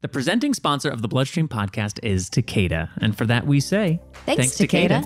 The presenting sponsor of the BloodStream podcast is Takeda. And for that we say, thanks Takeda.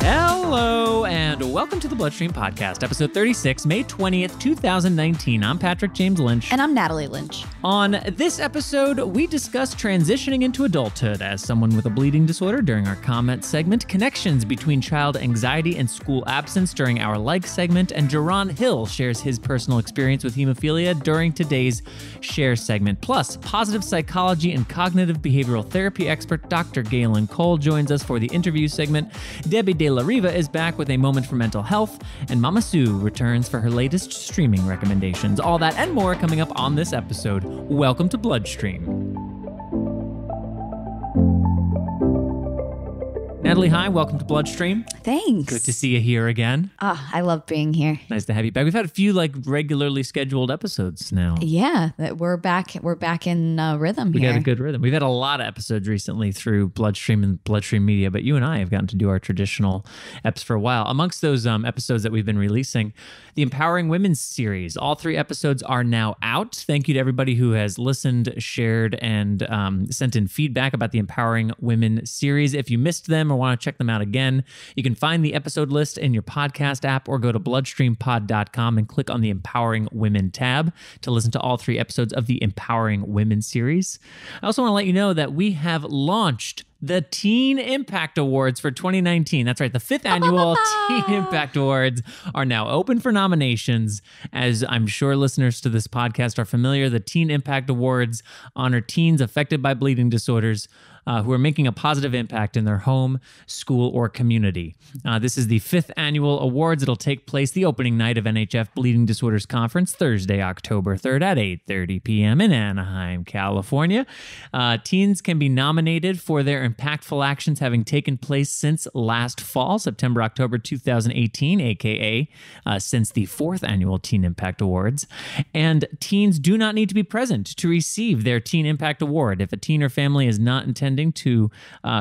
Hello, and welcome to the BloodStream podcast, episode 36, May 20th, 2019. I'm Patrick James Lynch. And I'm Natalie Lynch. On this episode, we discuss transitioning into adulthood as someone with a bleeding disorder during our comment segment, connections between child anxiety and school absence during our like segment, and Jerron Hill shares his personal experience with hemophilia during today's share segment. Plus, positive psychology and cognitive behavioral therapy expert Dr. Galen Cole joins us for the interview segment. Debbie De La Riva is back with a moment for mental health, and Mama Sue returns for her latest streaming recommendations. All that and more coming up on this episode. Welcome to BloodStream. Natalie, hi. Welcome to BloodStream. Thanks. Good to see you here again. I love being here. Nice to have you back. We've had a few regularly scheduled episodes now. Yeah, we're back. We're back in rhythm here. We got a good rhythm. We've had a lot of episodes recently through BloodStream and BloodStream Media, but you and I have gotten to do our traditional eps for a while. Amongst those episodes that we've been releasing, the Empowering Women series. All 3 episodes are now out. Thank you to everybody who has listened, shared, and sent in feedback about the Empowering Women series. If you missed them or want to check them out again, you can find the episode list in your podcast app or go to bloodstreampod.com and click on the Empowering Women tab to listen to all 3 episodes of the Empowering Women series. I also want to let you know that we have launched the Teen Impact Awards for 2019. That's right. The 5th annual Teen Impact Awards are now open for nominations. As I'm sure listeners to this podcast are familiar, the Teen Impact Awards honor teens affected by bleeding disorders who are making a positive impact in their home, school, or community. This is the 5th annual awards. It'll take place the opening night of NHF Bleeding Disorders Conference, Thursday, October 3rd at 8:30 p.m. in Anaheim, California. Teens can be nominated for their impactful actions having taken place since last fall, September, October 2018, aka since the 4th annual Teen Impact Awards. And teens do not need to be present to receive their Teen Impact Award. If a teen or family is not intending to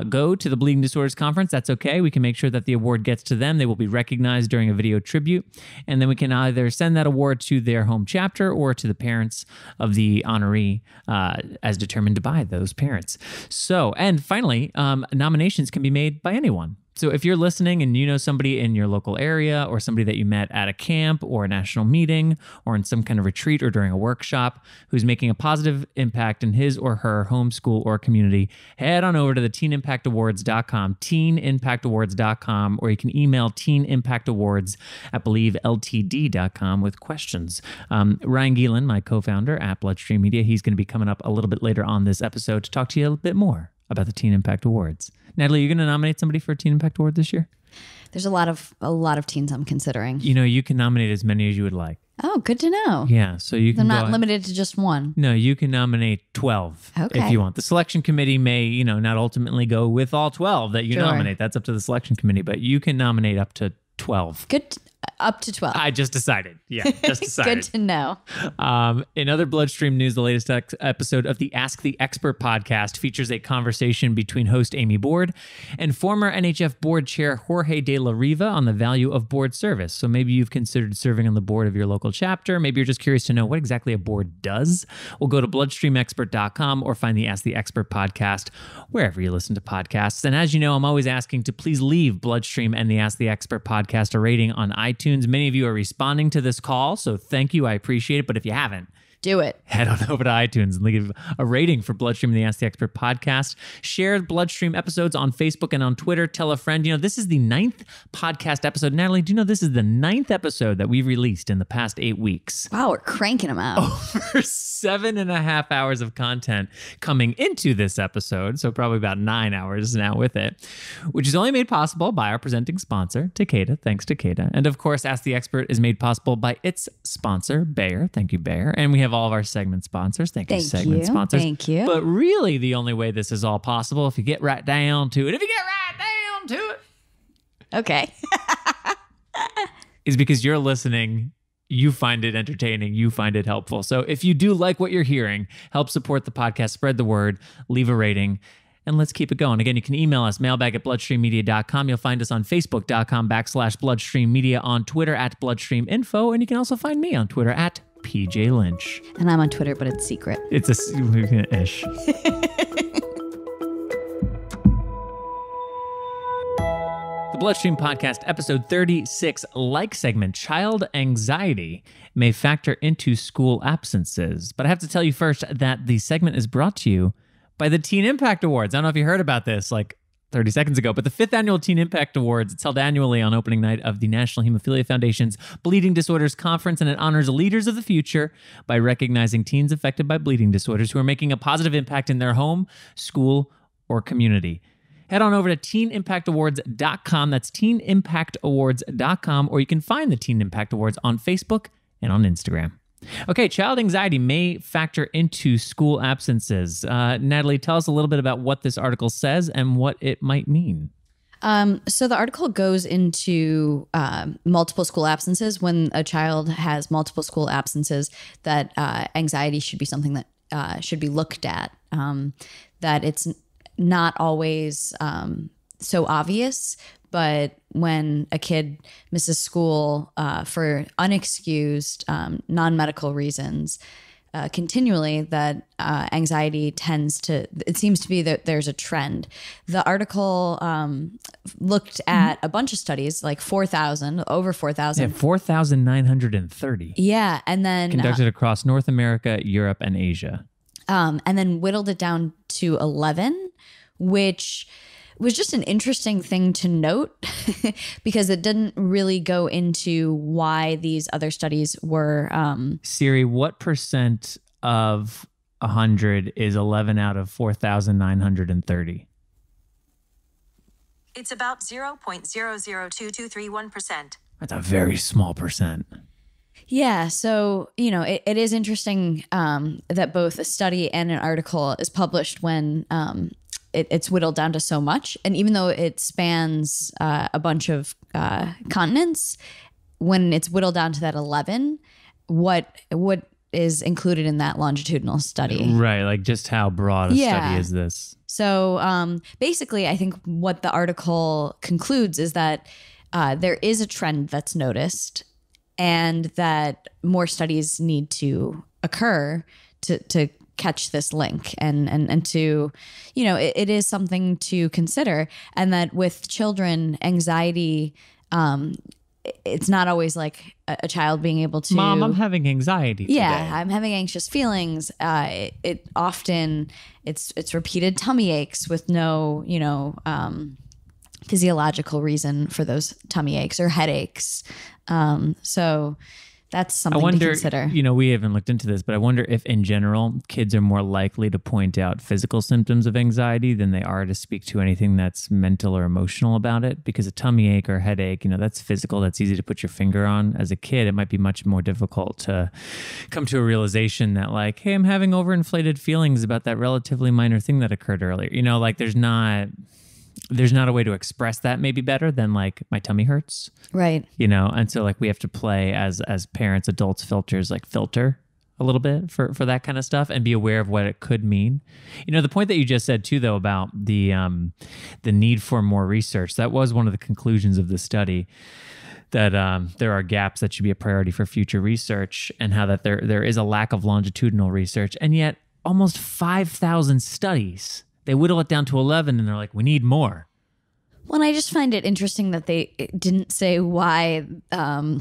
go to the Bleeding Disorders Conference, that's okay. We can make sure that the award gets to them. They will be recognized during a video tribute, and then we can either send that award to their home chapter or to the parents of the honoree as determined by those parents. So, and finally, nominations can be made by anyone. So if you're listening and you know somebody in your local area or somebody that you met at a camp or a national meeting or in some kind of retreat or during a workshop who's making a positive impact in his or her home, school, or community, head on over to the teenimpactawards.com, teenimpactawards.com, or you can email teenimpactawards@believeltd.com with questions. Ryan Gielen, my co-founder at BloodStream Media, he's going to be coming up a little bit later on this episode to talk to you a bit more about the Teen Impact Awards. Natalie, you're going to nominate somebody for a Teen Impact Award this year? There's a lot of teens I'm considering. You know, you can nominate as many as you would like. Oh, good to know. Yeah, so you can I'm not limited to just one. No, you can nominate 12 if you want. The selection committee may, not ultimately go with all 12 that you nominate. That's up to the selection committee, but you can nominate up to 12. Good. Up to 12. I just decided. Yeah, just decided. Good to know. In other BloodStream news, the latest episode of the Ask the Expert podcast features a conversation between host Amy Board and former NHF board chair Jorge De La Riva on the value of board service. So maybe you've considered serving on the board of your local chapter. Maybe you're just curious to know what exactly a board does. We'll go to bloodstreamexpert.com or find the Ask the Expert podcast wherever you listen to podcasts. And as you know, I'm always asking to please leave BloodStream and the Ask the Expert podcast a rating on iTunes. Many of you are responding to this call, so thank you. I appreciate it. But if you haven't, do it. Head on over to iTunes and leave a rating for BloodStream and the Ask the Expert podcast. Share BloodStream episodes on Facebook and on Twitter. Tell a friend. This is the 9th podcast episode. Natalie, do you know this is the 9th episode that we've released in the past 8 weeks? Wow, we're cranking them out. Over 7.5 hours of content coming into this episode, so probably about 9 hours now with it, which is only made possible by our presenting sponsor, Takeda. Thanks, Takeda. And of course, Ask the Expert is made possible by its sponsor, Bayer. Thank you, Bayer. And we have all of our segment sponsors. Thank you, segment sponsors. Thank you. But really, the only way this is all possible, if you get right down to it, okay, is because you're listening. You find it entertaining. You find it helpful. So if you do like what you're hearing, help support the podcast, spread the word, leave a rating, and let's keep it going. Again, you can email us, mailbag@bloodstreammedia.com. You'll find us on facebook.com/bloodstreammedia, on Twitter @bloodstreaminfo, and you can also find me on Twitter @PJ Lynch. And I'm on Twitter, but it's secret. It's a ish. The Bloodstream Podcast, episode 36, like segment, child anxiety may factor into school absences. But I have to tell you first that the segment is brought to you by the Teen Impact Awards. I don't know if you heard about this like 30 seconds ago, but the 5th annual Teen Impact Awards, it's held annually on opening night of the National Hemophilia Foundation's Bleeding Disorders Conference, and it honors leaders of the future by recognizing teens affected by bleeding disorders who are making a positive impact in their home, school, or community. Head on over to teenimpactawards.com. That's teenimpactawards.com, or you can find the Teen Impact Awards on Facebook and on Instagram. Okay, child anxiety may factor into school absences. Natalie, tell us a little bit about what this article says and what it might mean. So the article goes into multiple school absences. When a child has multiple school absences, that anxiety should be something that should be looked at, that it's not always so obvious, but when a kid misses school for unexcused, non-medical reasons continually, that anxiety tends to, it seems to be that there's a trend. The article looked at a bunch of studies, like 4,000, over 4,000. Yeah, 4,930. Yeah, and then conducted across North America, Europe, and Asia. And then whittled it down to 11, which was just an interesting thing to note because it didn't really go into why these other studies were. Siri, what percent of 100 is 11 out of 4,930? It's about 0.002231%. That's a very small percent. Yeah. So, it is interesting that both a study and an article is published when it's whittled down to so much. And even though it spans a bunch of continents, when it's whittled down to that 11, what is included in that longitudinal study? Right. Like just how broad a study is this? So basically, I think what the article concludes is that there is a trend that's noticed, and that more studies need to occur to catch this link and to, it is something to consider. And that with children, anxiety, it's not always like a child being able to, Mom, I'm having anxiety today. Yeah, I'm having anxious feelings. It often, it's repeated tummy aches with no, physiological reason for those tummy aches or headaches. So that's something to consider. We haven't looked into this, but I wonder if in general, kids are more likely to point out physical symptoms of anxiety than they are to speak to anything that's mental or emotional about it. Because a tummy ache or headache, that's physical, that's easy to put your finger on. As a kid, it might be much more difficult to come to a realization that like, hey, I'm having overinflated feelings about that relatively minor thing that occurred earlier. There's not a way to express that maybe better than like my tummy hurts. Right. And so like we have to play as parents, adults, filter a little bit for that kind of stuff and be aware of what it could mean. The point that you just said too, though, about the need for more research, that was one of the conclusions of the study, that there are gaps that should be a priority for future research, and how that there is a lack of longitudinal research. And yet almost 5,000 studies, they whittle it down to 11 and they're like, we need more. Well, I just find it interesting that they didn't say why. Yeah,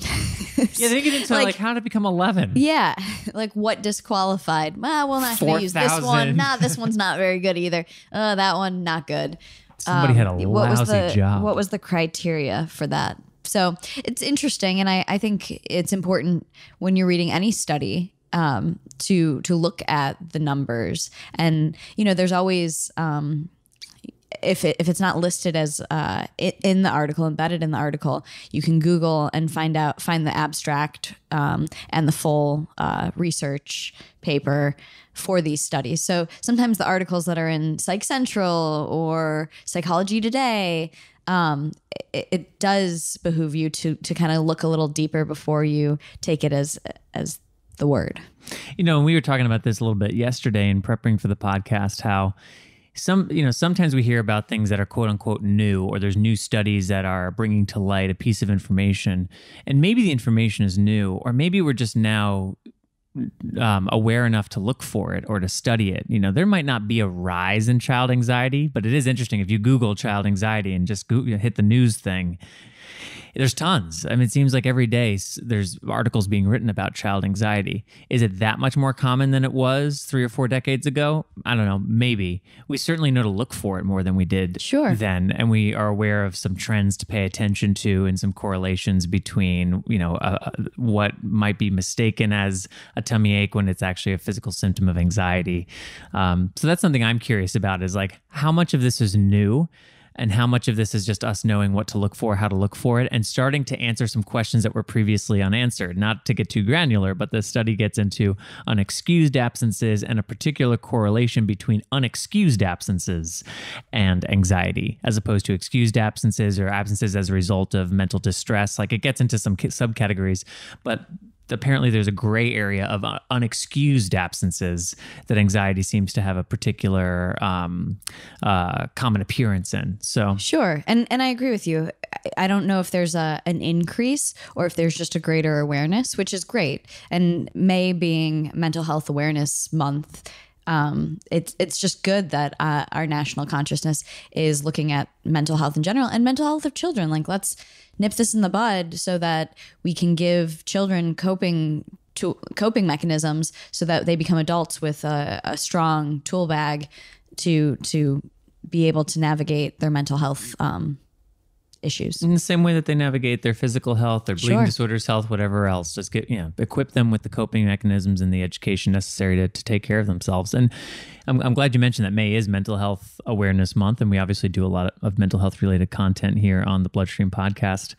they didn't say like how to become 11. Yeah, like what disqualified. Well, we're not going to use this one. Nah, this one's not very good either. That one, not good. Somebody had a lousy job. What was the criteria for that? So it's interesting, and I think it's important when you're reading any study to look at the numbers. And there's always if it's not listed as in the article, embedded in the article, you can Google and find the abstract and the full research paper for these studies. So sometimes the articles that are in Psych Central or Psychology Today, it does behoove you to kind of look a little deeper before you take it as the word. We were talking about this a little bit yesterday in prepping for the podcast, how sometimes we hear about things that are quote unquote new, or there's new studies that are bringing to light a piece of information, and maybe the information is new, or maybe we're just now aware enough to look for it or to study it. There might not be a rise in child anxiety, but it is interesting if you Google child anxiety and just hit the news thing. There's tons. I mean, it seems like every day there's articles being written about child anxiety. Is it that much more common than it was 3 or 4 decades ago? I don't know. Maybe. We certainly know to look for it more than we did then. And we are aware of some trends to pay attention to and some correlations between, what might be mistaken as a tummy ache when it's actually a physical symptom of anxiety. So that's something I'm curious about, is like, how much of this is new? And how much of this is just us knowing what to look for, how to look for it, and starting to answer some questions that were previously unanswered. Not to get too granular, but the study gets into unexcused absences and a particular correlation between unexcused absences and anxiety, as opposed to excused absences or absences as a result of mental distress. Like, it gets into some subcategories, but apparently there's a gray area of unexcused absences that anxiety seems to have a particular common appearance in. So sure. And I agree with you. I don't know if there's an increase or if there's just a greater awareness, which is great. And May being Mental Health Awareness Month, it's just good that our national consciousness is looking at mental health in general and mental health of children. Like, let's nip this in the bud so that we can give children coping mechanisms so that they become adults with a strong tool bag to be able to navigate their mental health issues. In the same way that they navigate their physical health, their bleeding disorders health, whatever else, just equip them with the coping mechanisms and the education necessary to take care of themselves. And I'm glad you mentioned that May is Mental Health Awareness Month, and we obviously do a lot of mental health related content here on the BloodStream podcast.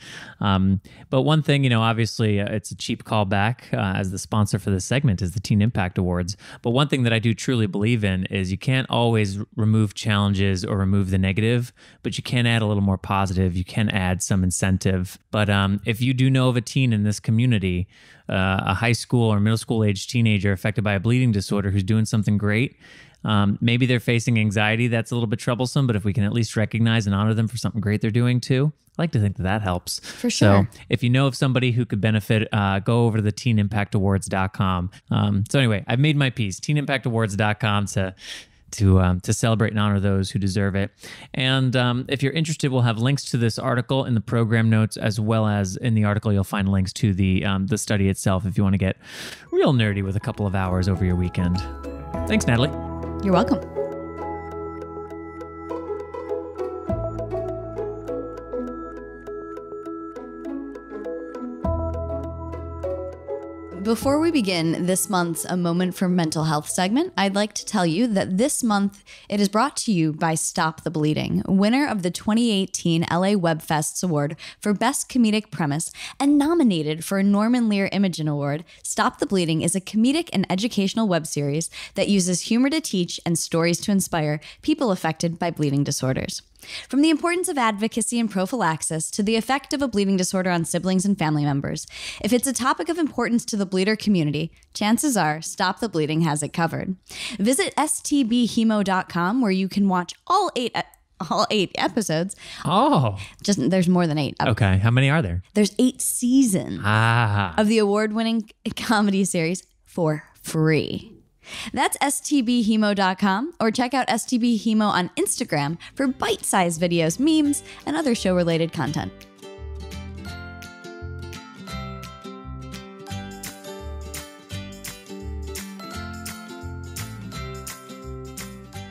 But one thing, obviously it's a cheap callback as the sponsor for this segment is the Teen Impact Awards. But one thing that I do truly believe in is you can't always remove challenges or remove the negative, but you can add a little more positive. You can add some incentive. But if you do know of a teen in this community, a high school or middle school age teenager affected by a bleeding disorder who's doing something great, maybe they're facing anxiety that's a little bit troublesome, but if we can at least recognize and honor them for something great they're doing too, I like to think that helps. For sure. So if you know of somebody who could benefit, go over to the teenimpactawards.com. So anyway, I've made my piece, teenimpactawards.com to celebrate and honor those who deserve it. And if you're interested, we'll have links to this article in the program notes, as well as in the article, you'll find links to the study itself if you want to get real nerdy with a couple of hours over your weekend. Thanks, Natalie. You're welcome. Before we begin this month's A Moment for Mental Health segment, I'd like to tell you that this month it is brought to you by Stop the Bleeding, winner of the 2018 LA WebFests Award for Best Comedic Premise and nominated for a Norman Lear Imagen Award. Stop the Bleeding is a comedic and educational web series that uses humor to teach and stories to inspire people affected by bleeding disorders. From the importance of advocacy and prophylaxis to the effect of a bleeding disorder on siblings and family members, if it's a topic of importance to the bleeder community, chances are Stop the Bleeding has it covered. Visit stbhemo.com where you can watch all eight episodes. Oh. There's more than 8. Okay. How many are there? There's 8 seasons of the award-winning comedy series for free. That's stbhemo.com, or check out stbhemo on Instagram for bite-sized videos, memes, and other show-related content.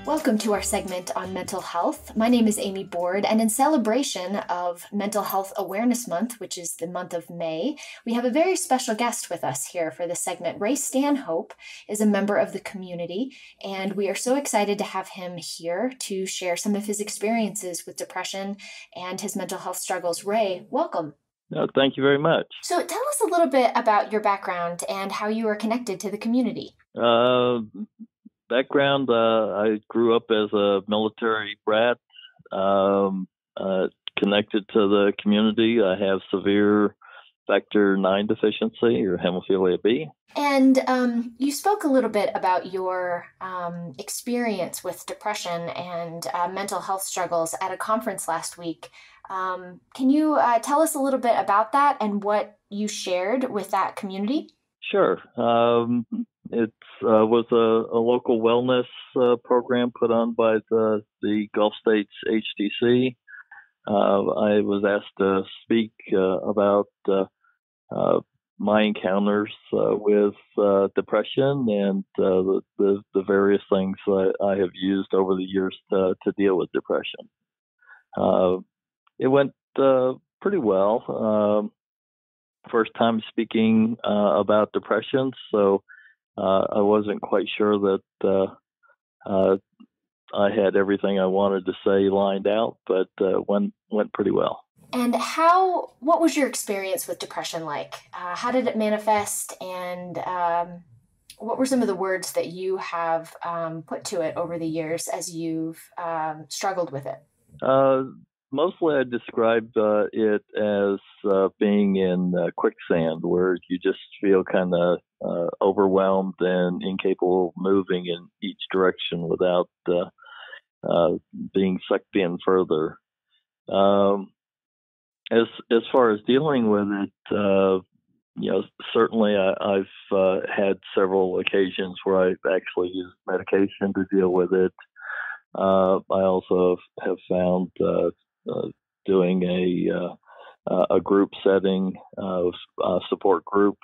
Welcome to our segment on mental health. My name is Amy Board, and in celebration of Mental Health Awareness Month, which is the month of May, we have a very special guest with us here for this segment. Ray Stanhope is a member of the community, and we are so excited to have him here to share some of his experiences with depression and his mental health struggles. Ray, welcome. No, thank you very much. So tell us a little bit about your background and how you are connected to the community. Background, I grew up as a military brat, connected to the community. I have severe factor 9 deficiency, or hemophilia B. And you spoke a little bit about your experience with depression and mental health struggles at a conference last week. Can you tell us a little bit about that and what you shared with that community? Sure. It was a local wellness program put on by the Gulf States HDC. I was asked to speak about my encounters with depression and the various things I have used over the years to deal with depression. It went pretty well. First time speaking about depression, so I wasn't quite sure that I had everything I wanted to say lined out, but went pretty well. And what was your experience with depression like? How did it manifest? And what were some of the words that you have put to it over the years as you've struggled with it? Mostly I describe it as being in quicksand, where you just feel kind of overwhelmed and incapable of moving in each direction without being sucked in further. As far as dealing with it, certainly I've had several occasions where I've actually used medication to deal with it. I also have found doing a group setting, support group,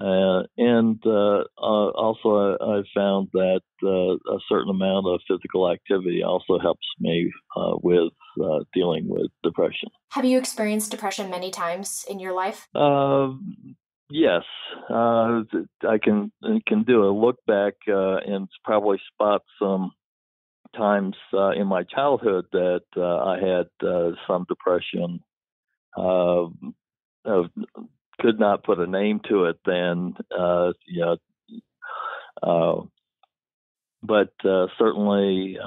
and also I've found that a certain amount of physical activity also helps me with dealing with depression. Have you experienced depression many times in your life? Yes, I can do a look back and probably spot some times in my childhood that I had some depression. Could not put a name to it then, but certainly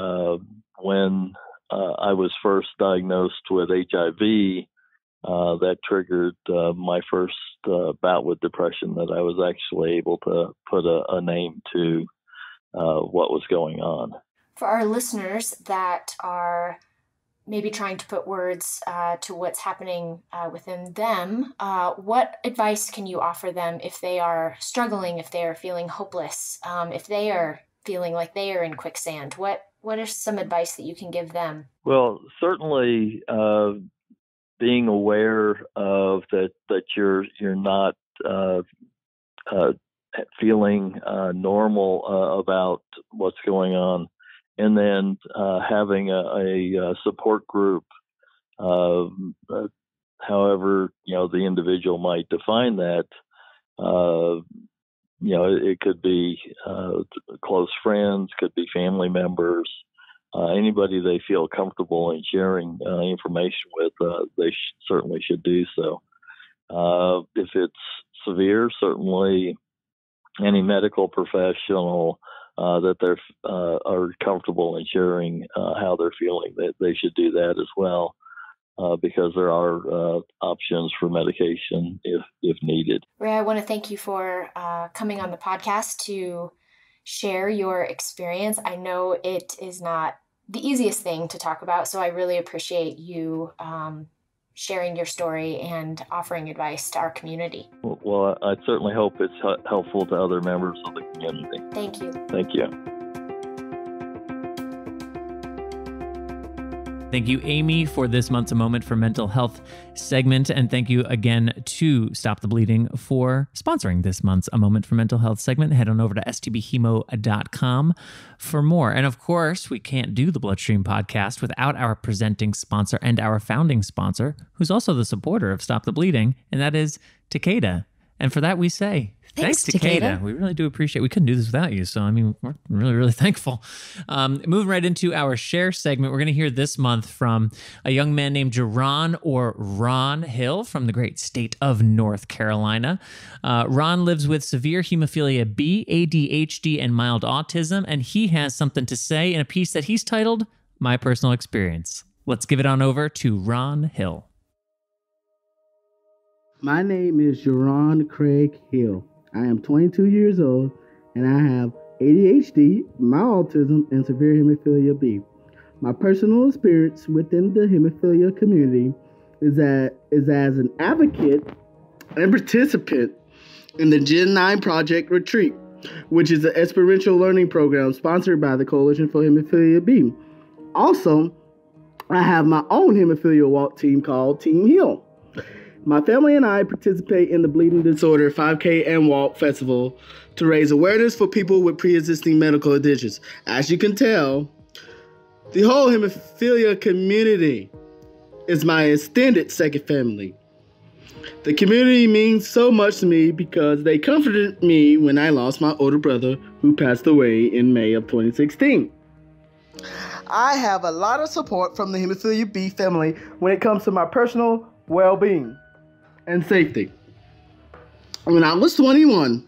when I was first diagnosed with HIV, that triggered my first bout with depression, that I was actually able to put a name to what was going on. For our listeners that are maybe trying to put words to what's happening within them, what advice can you offer them if they are struggling, if they are feeling hopeless, if they are feeling like they are in quicksand? What is some advice that you can give them? Well, certainly being aware of that you're not feeling normal about what's going on. And then having a support group, however the individual might define that, it could be close friends, could be family members, anybody they feel comfortable in sharing information with. They certainly should do so. If it's severe, certainly any medical professional that they are comfortable in sharing how they're feeling, that they should do that as well, because there are options for medication if needed. Ray, I want to thank you for coming on the podcast to share your experience. I know it is not the easiest thing to talk about, so I really appreciate you sharing your story and offering advice to our community. Well, I certainly hope it's helpful to other members of the community. Thank you. Thank you. Thank you, Amy, for this month's A Moment for Mental Health segment. And thank you again to Stop the Bleeding for sponsoring this month's A Moment for Mental Health segment. Head on over to stbhemo.com for more. And of course, we can't do the BloodStream podcast without our presenting sponsor and our founding sponsor, who's also the supporter of Stop the Bleeding, and that is Takeda. And for that, we say, thanks, Takeda. We really do appreciate it. We couldn't do this without you. So, we're really, really thankful. Moving right into our share segment, we're going to hear this month from a young man named Jaron, or Ron Hill, from the great state of North Carolina. Ron lives with severe hemophilia B, ADHD, and mild autism, and he has something to say in a piece that he's titled My Personal Experience. Let's give it on over to Ron Hill. My name is Jerron Craig Hill. I am 22 years old and I have ADHD, mild autism, and severe hemophilia B. My personal experience within the hemophilia community is as an advocate and participant in the Gen 9 Project Retreat, which is an experiential learning program sponsored by the Coalition for Hemophilia B. Also, I have my own hemophilia walk team called Team Heal. My family and I participate in the Bleeding Disorder 5K and Walk Festival to raise awareness for people with pre-existing medical conditions. As you can tell, the whole hemophilia community is my extended second family. The community means so much to me because they comforted me when I lost my older brother who passed away in May of 2016. I have a lot of support from the hemophilia B family when it comes to my personal well-being and safety. When I was 21,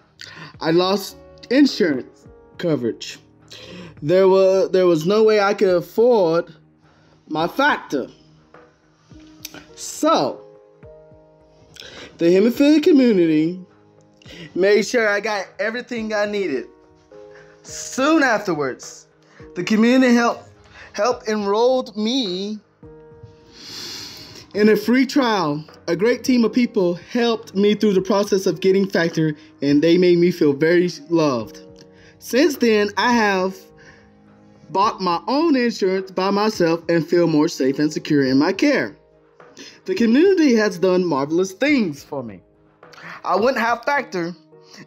I lost insurance coverage. There was no way I could afford my factor. So, the hemophilia community made sure I got everything I needed. Soon afterwards, the community helped enrolled me in a free trial. A great team of people helped me through the process of getting factor, and they made me feel very loved. Since then, I have bought my own insurance by myself and feel more safe and secure in my care. The community has done marvelous things for me. I wouldn't have factor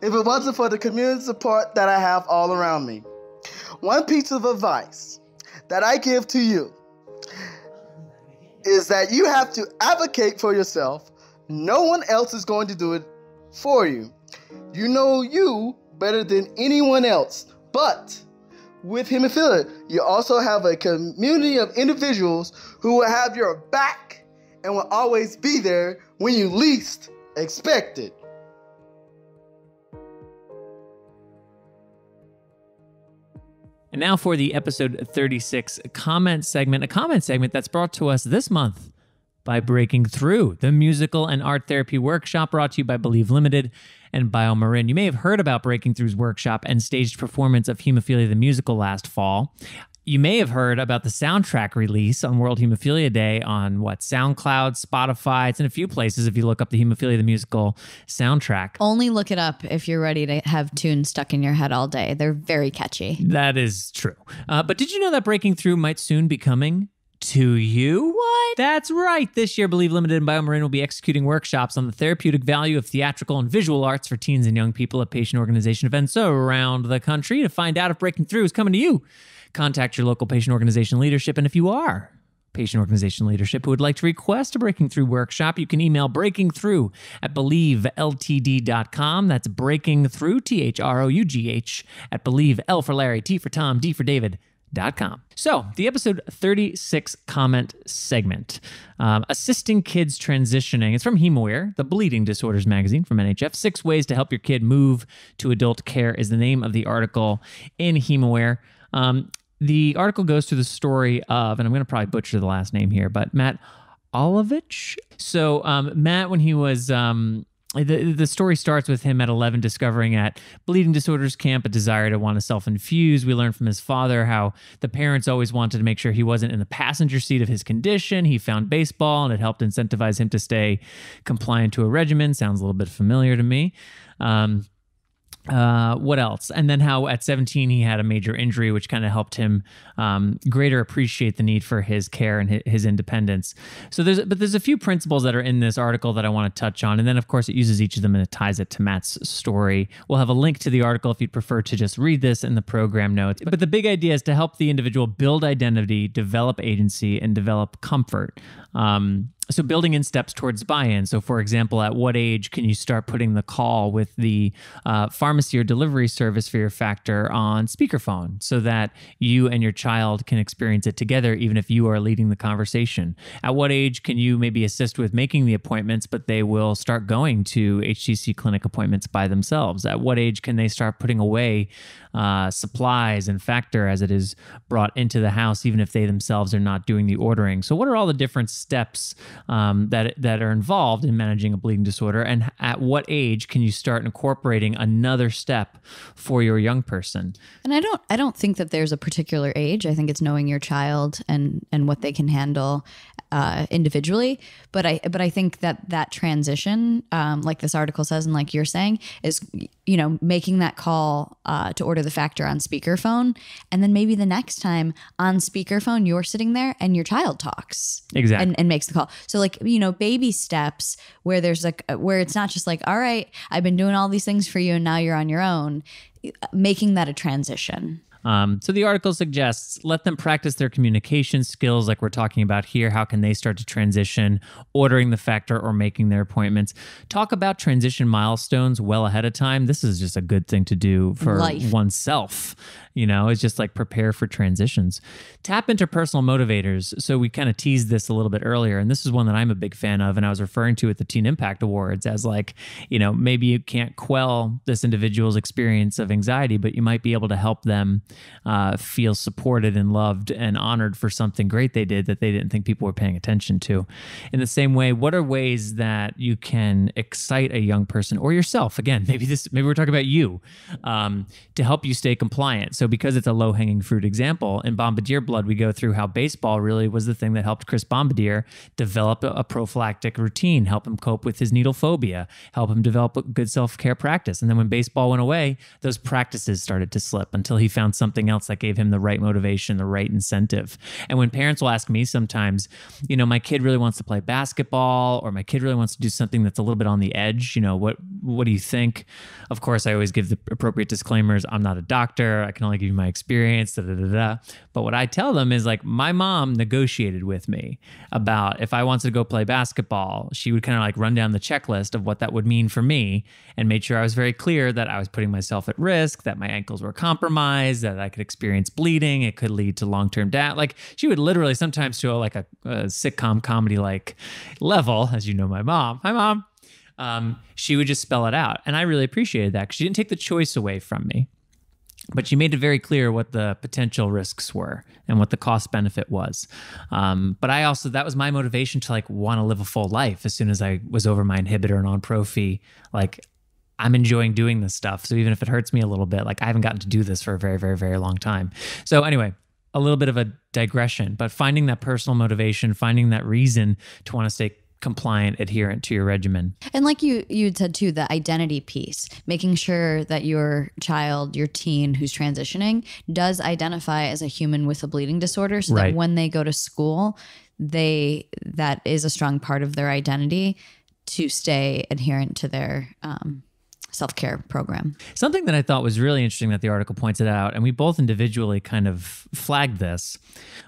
if it wasn't for the community support that I have all around me. One piece of advice that I give to you is that you have to advocate for yourself. No one else is going to do it for you. You know you better than anyone else. But with hemophilia, you also have a community of individuals who will have your back and will always be there when you least expect it. And now for the episode 36 comment segment, a comment segment that's brought to us this month by Breaking Through, the musical and art therapy workshop brought to you by Believe Limited and BioMarin. You may have heard about Breaking Through's workshop and staged performance of Hemophilia the musical last fall. You may have heard about the soundtrack release on World Hemophilia Day on SoundCloud, Spotify. It's in a few places if you look up the Hemophilia the musical soundtrack. Only look it up if you're ready to have tunes stuck in your head all day. They're very catchy. That is true. But did you know that Breaking Through might soon be coming to you? What? That's right. This year, Believe Limited and BioMarin will be executing workshops on the therapeutic value of theatrical and visual arts for teens and young people at patient organization events around the country. To find out if Breaking Through is coming to you, contact your local patient organization leadership. And if you are patient organization leadership who would like to request a Breaking Through workshop, you can email breakingthrough@believeltd.com. That's breaking through, THROUGH, at believe, L for Larry, T for Tom, D for David.com. So, the episode 36 comment segment, assisting kids transitioning. It's from Hemaware, the bleeding disorders magazine from NHF. 6 ways to help your kid move to adult care is the name of the article in Hemaware. The article goes through the story of, and I'm going to probably butcher the last name here, but Matt Olovich. So Matt, when he was, the story starts with him at 11 discovering at bleeding disorders camp a desire to want to self-infuse. We learned from his father how the parents always wanted to make sure he wasn't in the passenger seat of his condition. He found baseball and it helped incentivize him to stay compliant to a regimen. Sounds a little bit familiar to me. What else? And then how at 17 he had a major injury, which kind of helped him greater appreciate the need for his care and his independence. So there's a few principles that are in this article that I want to touch on. And then of course it uses each of them and it ties it to Matt's story. We'll have a link to the article if you'd prefer to just read this in the program notes. But the big idea is to help the individual build identity, develop agency, and develop comfort. So building in steps towards buy-in. So for example, at what age can you start putting the call with the pharmacy or delivery service for your factor on speakerphone so that you and your child can experience it together, even if you are leading the conversation? At what age can you maybe assist with making the appointments, but they will start going to HCC clinic appointments by themselves? At what age can they start putting away supplies and factor as it is brought into the house, even if they themselves are not doing the ordering? So what are all the different steps that are involved in managing a bleeding disorder, and at what age can you start incorporating another step for your young person? And I don't think that there's a particular age. I think it's knowing your child and what they can handle individually. But I think that transition, like this article says, and like you're saying, is, you know, making that call to order the factor on speakerphone, and then maybe the next time on speakerphone you're sitting there and your child talks Exactly. and makes the call. So like, you know, baby steps where there's like where it's not just like, all right, I've been doing all these things for you and now you're on your own, making that a transition. So the article suggests let them practice their communication skills like we're talking about here. How can they start to transition, ordering the factor or making their appointments? Talk about transition milestones well ahead of time. This is just a good thing to do for oneself. You know, it's just like prepare for transitions. Tap into personal motivators. So we kind of teased this a little bit earlier, and this is one that I'm a big fan of, and I was referring to at the Teen Impact Awards as like, you know, maybe you can't quell this individual's experience of anxiety, but you might be able to help them feel supported and loved and honored for something great they did that they didn't think people were paying attention to. In the same way, what are ways that you can excite a young person or yourself? Again, maybe we're talking about you, to help you stay compliant. So because it's a low-hanging fruit example, in Bombardier Blood, we go through how baseball really was the thing that helped Chris Bombardier develop a prophylactic routine, help him cope with his needle phobia, help him develop a good self-care practice. And then when baseball went away, those practices started to slip until he found something else that gave him the right motivation, the right incentive. And when parents will ask me sometimes, you know, my kid really wants to play basketball, or my kid really wants to do something that's a little bit on the edge, you know, what do you think? Of course, I always give the appropriate disclaimers. I'm not a doctor. I can only give you my experience, But what I tell them is like, my mom negotiated with me about if I wanted to go play basketball, she would kind of like run down the checklist of what that would mean for me and made sure I was very clear that I was putting myself at risk, that my ankles were compromised, that I could experience bleeding. It could lead to long-term like she would literally sometimes to a sitcom comedy like level, as you know, my mom. Hi, Mom. She would just spell it out. And I really appreciated that because she didn't take the choice away from me. But she made it very clear what the potential risks were and what the cost benefit was. But I also, that was my motivation to like want to live a full life. As soon as I was over my inhibitor and on prophy, like I'm enjoying doing this stuff. So even if it hurts me a little bit, like I haven't gotten to do this for a very, very, very long time. So anyway, a little bit of a digression, but finding that personal motivation, finding that reason to want to stay compliant, adherent to your regimen. And like you had said too, the identity piece, making sure that your child, your teen who's transitioning does identify as a human with a bleeding disorder, so that when they go to school, that is a strong part of their identity to stay adherent to their self-care program. Something that I thought was really interesting that the article pointed out, and we both individually kind of flagged this,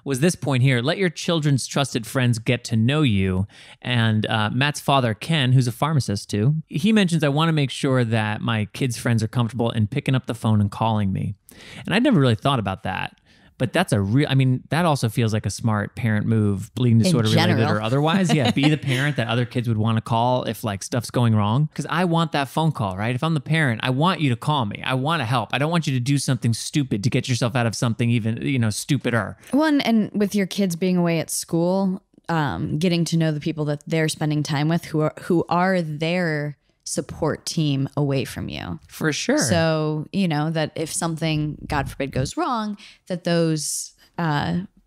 was this point here: let your children's trusted friends get to know you. And Matt's father, Ken, who's a pharmacist too, he mentions, I want to make sure that my kids' friends are comfortable in picking up the phone and calling me. And I'd never really thought about that. But that's that also feels like a smart parent move, bleeding disorder related or otherwise. Yeah, be the parent that other kids would want to call if like stuff's going wrong. Because I want that phone call, right? If I'm the parent, I want you to call me. I want to help. I don't want you to do something stupid to get yourself out of something even, stupider. Well, and with your kids being away at school, getting to know the people that they're spending time with who are their support team away from you. For sure. So, that if something, God forbid, goes wrong, that those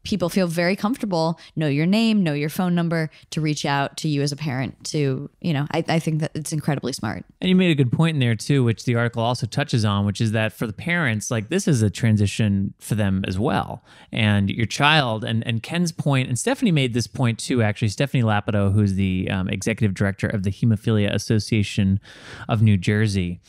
people feel very comfortable, know your name, know your phone number, to reach out to you as a parent to, I think that it's incredibly smart. And you made a good point in there too, which the article also touches on, which is that for the parents, like this is a transition for them as well. And your child, and Ken's point, and Stephanie made this point too, actually, Stephanie Lapido, who's the executive director of the Hemophilia Association of New Jersey.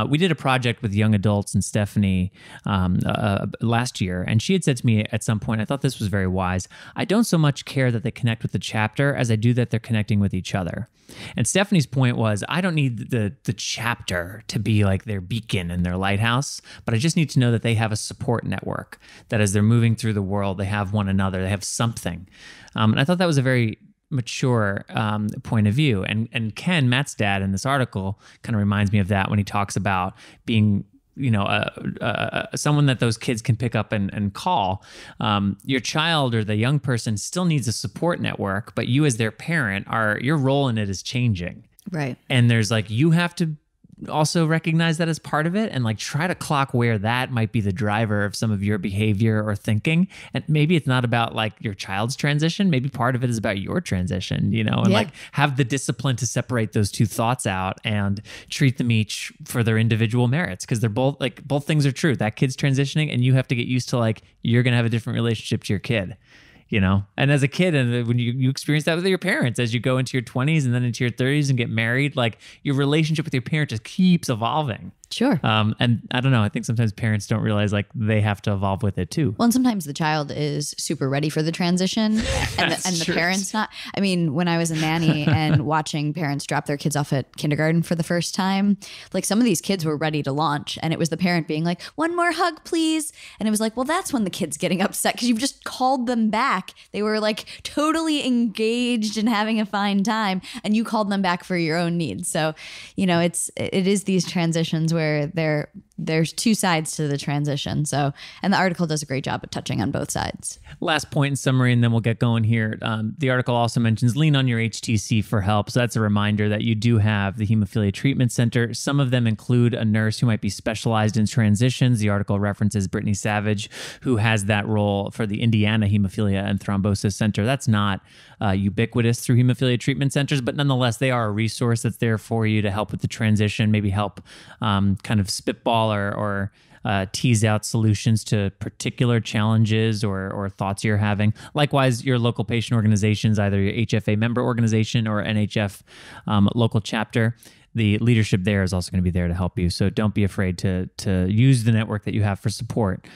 We did a project with young adults and Stephanie last year, and she had said to me at some point, I thought this was very wise, I don't so much care that they connect with the chapter as I do that they're connecting with each other. And Stephanie's point was, I don't need the chapter to be like their beacon and their lighthouse, but I just need to know that they have a support network, that as they're moving through the world, they have one another, they have something. And I thought that was a very mature point of view. And Ken, Matt's dad, in this article kind of reminds me of that when he talks about being someone that those kids can pick up and call. Your child or the young person still needs a support network, but you as their parent your role in it is changing. Right. And there's you have to also recognize that as part of it and try to clock where that might be the driver of some of your behavior or thinking. And maybe it's not about your child's transition. Maybe part of it is about your transition, and have the discipline to separate those two thoughts out and treat them each for their individual merits. Cause they're both both things are true. That kid's transitioning and you have to get used to you're going to have a different relationship to your kid. And as a kid, and when you experience that with your parents, as you go into your 20s and then into your 30s and get married, your relationship with your parent just keeps evolving. Sure. And I don't know, I think sometimes parents don't realize they have to evolve with it too. Well, and sometimes the child is super ready for the transition and the parents not. I mean, when I was a nanny and watching parents drop their kids off at kindergarten for the first time, some of these kids were ready to launch and it was the parent being like, one more hug, please. And it was well, that's when the kid's getting upset because you've just called them back. They were totally engaged and having a fine time and you called them back for your own needs. So, it is these transitions where there's two sides to the transition. So, and the article does a great job of touching on both sides. Last point in summary, and then we'll get going here. The article also mentions lean on your HTC for help. So that's a reminder that you do have the Hemophilia Treatment Center. Some of them include a nurse who might be specialized in transitions. The article references Brittany Savage, who has that role for the Indiana Hemophilia and Thrombosis Center. That's not ubiquitous through hemophilia treatment centers, but nonetheless, they are a resource that's there for you to help with the transition, maybe help kind of spitball or tease out solutions to particular challenges or thoughts you're having. Likewise, your local patient organizations, either your HFA member organization or NHF local chapter, the leadership there is also going to be there to help you. So don't be afraid to use the network that you have for support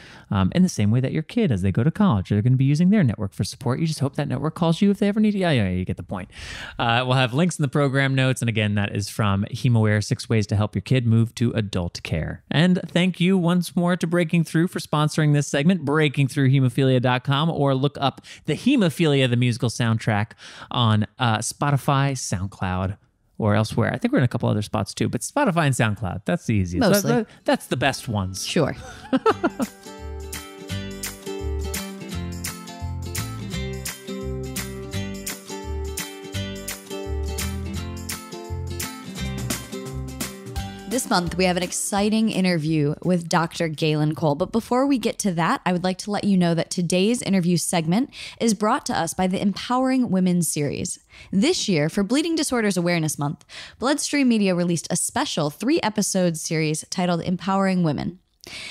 in the same way that your kid, as they go to college, they're going to be using their network for support. You just hope that network calls you if they ever need you. Yeah, you get the point. We'll have links in the program notes. And again, that is from HemoAware, 6 Ways to Help Your Kid Move to Adult Care. And thank you once more to Breaking Through for sponsoring this segment, breakingthroughhemophilia.com, or look up the Hemophilia, the musical soundtrack on Spotify, SoundCloud, or elsewhere. I think we're in a couple other spots too, but Spotify and SoundCloud, that's the easiest. Mostly. That's the best ones. Sure. This month, we have an exciting interview with Dr. Galen Cole. But before we get to that, I would like to let you know that today's interview segment is brought to us by the Empowering Women series. This year, for Bleeding Disorders Awareness Month, BloodStream Media released a special 3-episode series titled Empowering Women.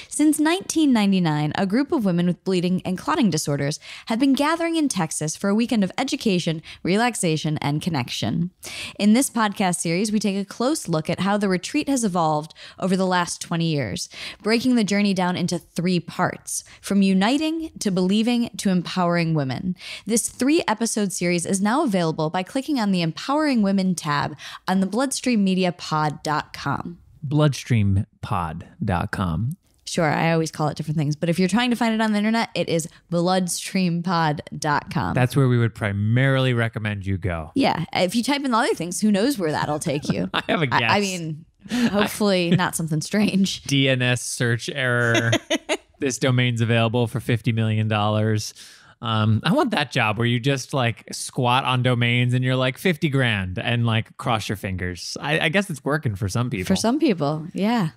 Since 1999, a group of women with bleeding and clotting disorders have been gathering in Texas for a weekend of education, relaxation, and connection. In this podcast series, we take a close look at how the retreat has evolved over the last 20 years, breaking the journey down into 3 parts, from uniting to believing to empowering women. This 3-episode series is now available by clicking on the Empowering Women tab on the BloodStreamMediaPod.com. BloodStreamPod.com. Sure, I always call it different things, but if you're trying to find it on the internet, it is BloodStreamPod.com. That's where we would primarily recommend you go. Yeah, if you type in the other things, who knows where that'll take you. I have a guess. I mean, hopefully not something strange. DNS search error. This domain's available for $50 million. I want that job where you just squat on domains and you're like 50 grand and cross your fingers. I guess it's working for some people. For some people, yeah.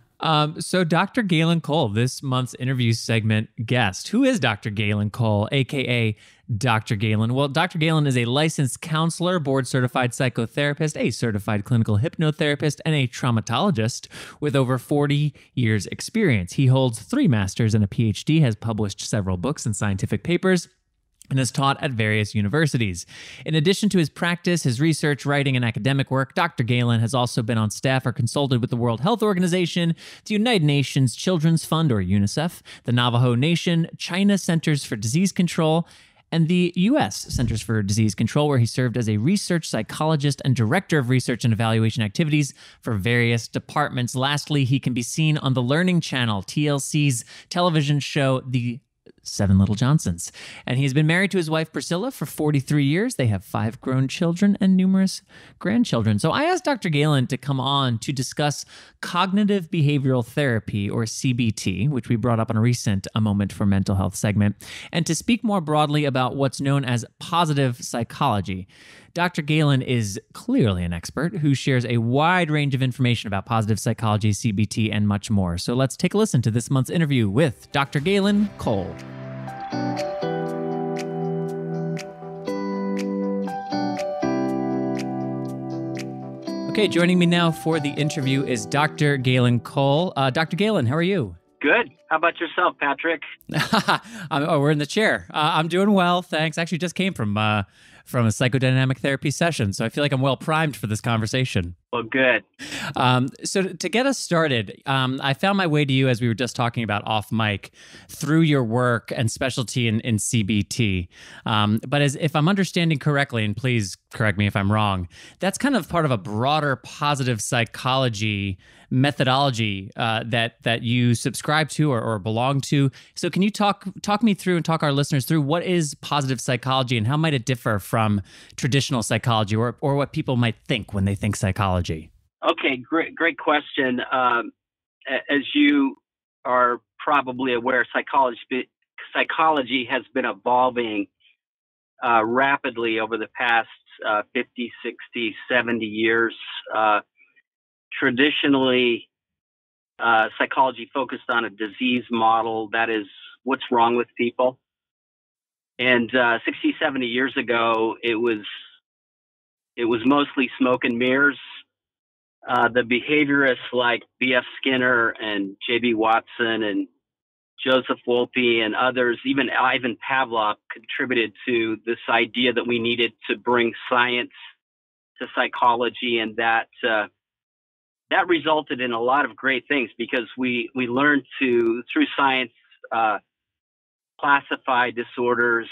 So Dr. Galen Cole, this month's interview segment guest. Who is Dr. Galen Cole, aka Dr. Galen? Well, Dr. Galen is a licensed counselor, board-certified psychotherapist, a certified clinical hypnotherapist, and a traumatologist with over 40 years experience. He holds 3 masters and a PhD, has published several books and scientific papers, and has taught at various universities. In addition to his practice, his research, writing, and academic work, Dr. Galen has also been on staff or consulted with the World Health Organization, the United Nations Children's Fund, or UNICEF, the Navajo Nation, China Centers for Disease Control, and the U.S. Centers for Disease Control, where he served as a research psychologist and director of research and evaluation activities for various departments. Lastly, he can be seen on the Learning Channel, TLC's television show, The 7 Little Johnsons. And he's been married to his wife, Priscilla, for 43 years. They have 5 grown children and numerous grandchildren. So I asked Dr. Galen to come on to discuss cognitive behavioral therapy, or CBT, which we brought up on a recent A Moment for Mental Health segment, and to speak more broadly about what's known as positive psychology. Dr. Galen is clearly an expert who shares a wide range of information about positive psychology, CBT, and much more. So let's take a listen to this month's interview with Dr. Galen Cole. Okay, joining me now for the interview is Dr. Galen Cole. Dr. Galen, how are you? Good. How about yourself, Patrick? We're in the chair. I'm doing well, thanks. Actually, just came from a psychodynamic therapy session, so I feel like I'm well primed for this conversation. Well, good. So to get us started, I found my way to you, as we were just talking about off mic, through your work and specialty in CBT. But if I'm understanding correctly, and please correct me if I'm wrong, that's kind of part of a broader positive psychology methodology that you subscribe to or belong to. So can you talk me through and talk our listeners through what is positive psychology and how might it differ from traditional psychology or what people might think when they think psychology? Okay, great question. As you are probably aware, psychology has been evolving rapidly over the past 50, 60, 70 years. Traditionally, psychology focused on a disease model, that is, what's wrong with people. And 60, 70 years ago, it was mostly smoke and mirrors. The behaviorists like B.F. Skinner and J.B. Watson and Joseph Wolpe and others, even Ivan Pavlov, contributed to this idea that we needed to bring science to psychology, and that resulted in a lot of great things because we learned to, through science, classify disorders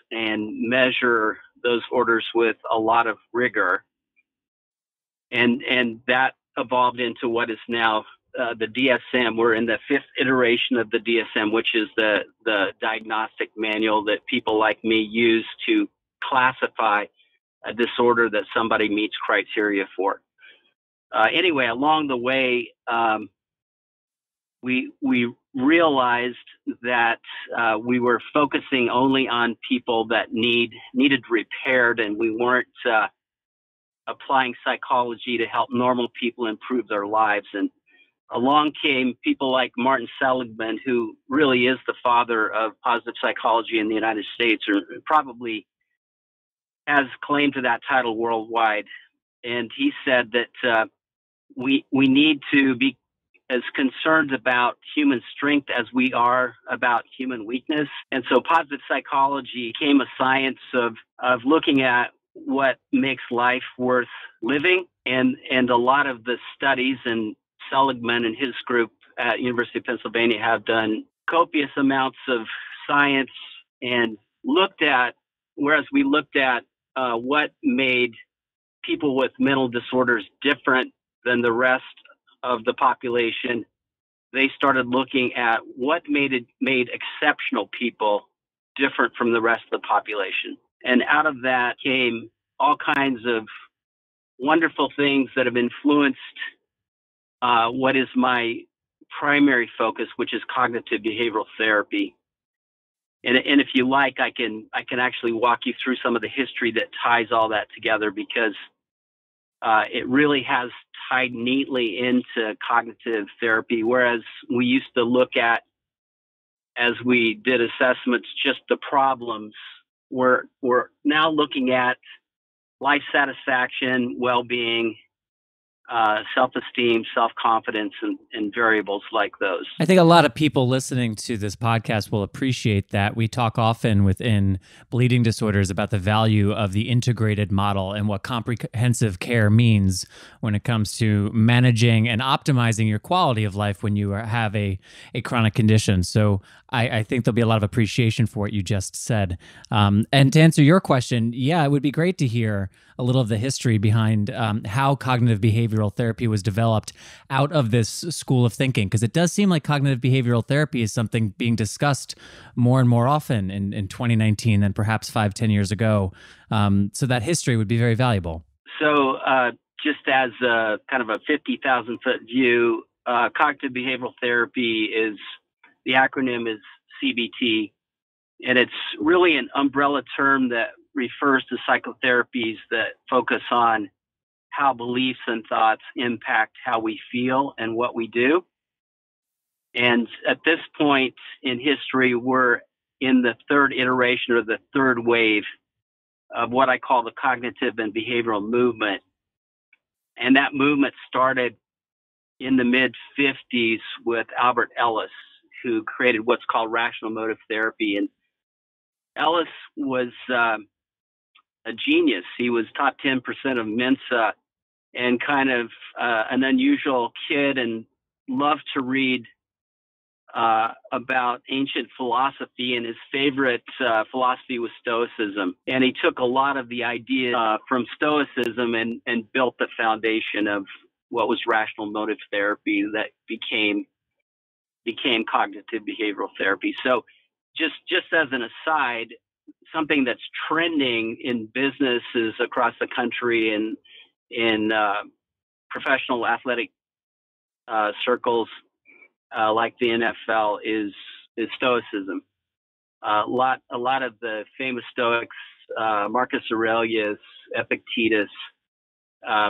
and measure those orders with a lot of rigor. And that evolved into what is now the DSM. We're in the 5th iteration of the DSM, which is the diagnostic manual that people like me use to classify a disorder that somebody meets criteria for. Anyway, along the way, we realized that we were focusing only on people that needed repaired, and we weren't applying psychology to help normal people improve their lives. And along came people like Martin Seligman, who really is the father of positive psychology in the United States, or probably has claim to that title worldwide. And he said that we need to be as concerned about human strength as we are about human weakness. And so positive psychology became a science of looking at what makes life worth living. And a lot of the studies, and Seligman and his group at University of Pennsylvania have done copious amounts of science and looked at what made people with mental disorders different than the rest of the population. They started looking at what made exceptional people different from the rest of the population. And out of that came all kinds of wonderful things that have influenced what is my primary focus, which is cognitive behavioral therapy. And if you like, I can actually walk you through some of the history that ties all that together, because it really has tied neatly into cognitive therapy, whereas we used to look at, as we did assessments, just the problems. We're now looking at life satisfaction, well-being, self-esteem, self-confidence, and variables like those. I think a lot of people listening to this podcast will appreciate that. We talk often within bleeding disorders about the value of the integrated model and what comprehensive care means when it comes to managing and optimizing your quality of life when you have a chronic condition. So I think there'll be a lot of appreciation for what you just said. And to answer your question, yeah, it would be great to hear a little of the history behind how cognitive behavioral therapy was developed out of this school of thinking? Because it does seem like cognitive behavioral therapy is something being discussed more and more often in 2019 than perhaps 5-10 years ago. So that history would be very valuable. So just as a kind of a 50,000-foot view, cognitive behavioral therapy the acronym is CBT, and it's really an umbrella term that refers to psychotherapies that focus on how beliefs and thoughts impact how we feel and what we do. And at this point in history, we're in the third iteration or the third wave of what I call the cognitive and behavioral movement. And that movement started in the mid-50s with Albert Ellis, who created what's called rational motive therapy. And Ellis was a genius. He was top 10% of Mensa and kind of an unusual kid and loved to read about ancient philosophy, and his favorite philosophy was Stoicism. And he took a lot of the ideas from Stoicism and built the foundation of what was rational motive therapy that became cognitive behavioral therapy. So just as an aside, something that's trending in businesses across the country and in professional athletic circles like the NFL is Stoicism. A lot of the famous Stoics, Marcus Aurelius, Epictetus,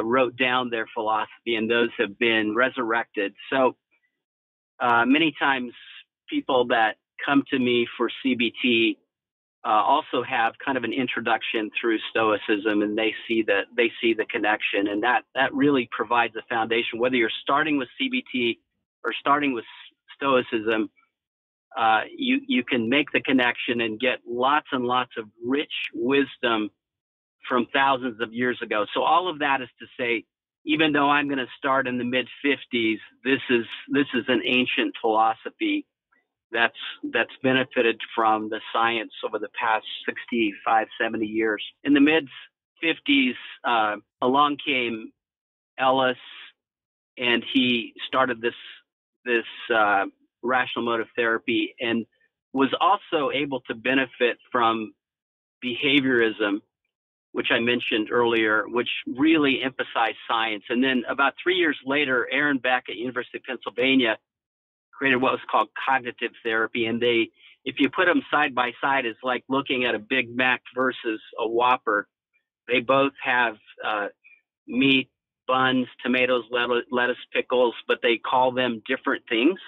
wrote down their philosophy, and those have been resurrected. So many times people that come to me for CBT also have kind of an introduction through Stoicism, and they see the connection, and that really provides a foundation. Whether you're starting with CBT or starting with Stoicism, you can make the connection and get lots and lots of rich wisdom from thousands of years ago. So all of that is to say, even though I'm going to start in the mid-50s, this is an ancient philosophy that's benefited from the science over the past 65, 70 years. In the mid-50s, along came Ellis, and he started this rational motive therapy and was also able to benefit from behaviorism, which I mentioned earlier, which really emphasized science. And then about 3 years later, Aaron Beck at University of Pennsylvania created what was called cognitive therapy. And if you put them side by side, it's like looking at a Big Mac versus a Whopper. They both have meat, buns, tomatoes, lettuce, pickles, but they call them different things.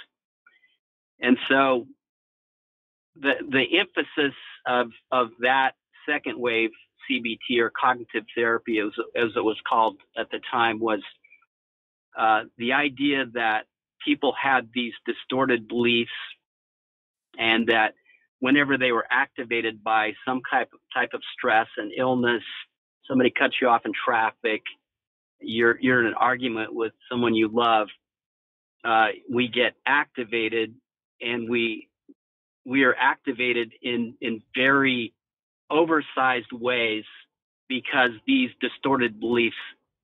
And so the emphasis of that second wave CBT, or cognitive therapy as it was called at the time, was the idea that people had these distorted beliefs, and that whenever they were activated by some type of stress and illness, somebody cuts you off in traffic, you're in an argument with someone you love, we get activated, and we are activated in very oversized ways because these distorted beliefs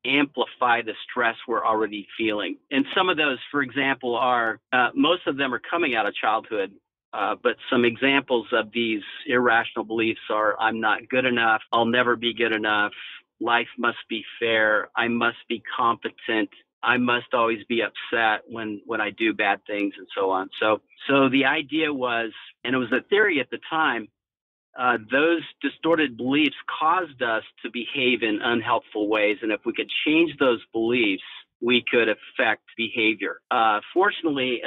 amplify the stress we're already feeling. And some of those, for example, are most of them are coming out of childhood. But some examples of these irrational beliefs are: I'm not good enough, I'll never be good enough, life must be fair, I must be competent, I must always be upset when I do bad things, and so on. So the idea was, and it was a theory at the time, those distorted beliefs caused us to behave in unhelpful ways. And if we could change those beliefs, we could affect behavior. Fortunately,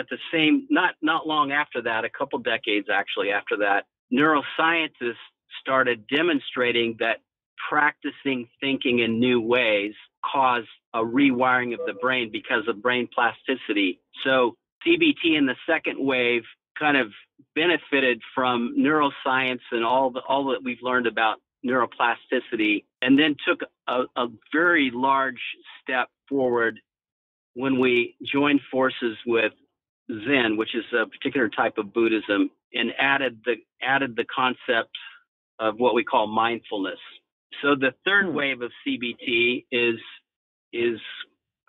not long after that, a couple decades actually after that, neuroscientists started demonstrating that practicing thinking in new ways caused a rewiring of the brain because of brain plasticity. So CBT in the second wave kind of benefited from neuroscience and all that we've learned about neuroplasticity, and then took a very large step forward when we joined forces with Zen, which is a particular type of Buddhism, and added the concept of what we call mindfulness. So the third wave of CBT is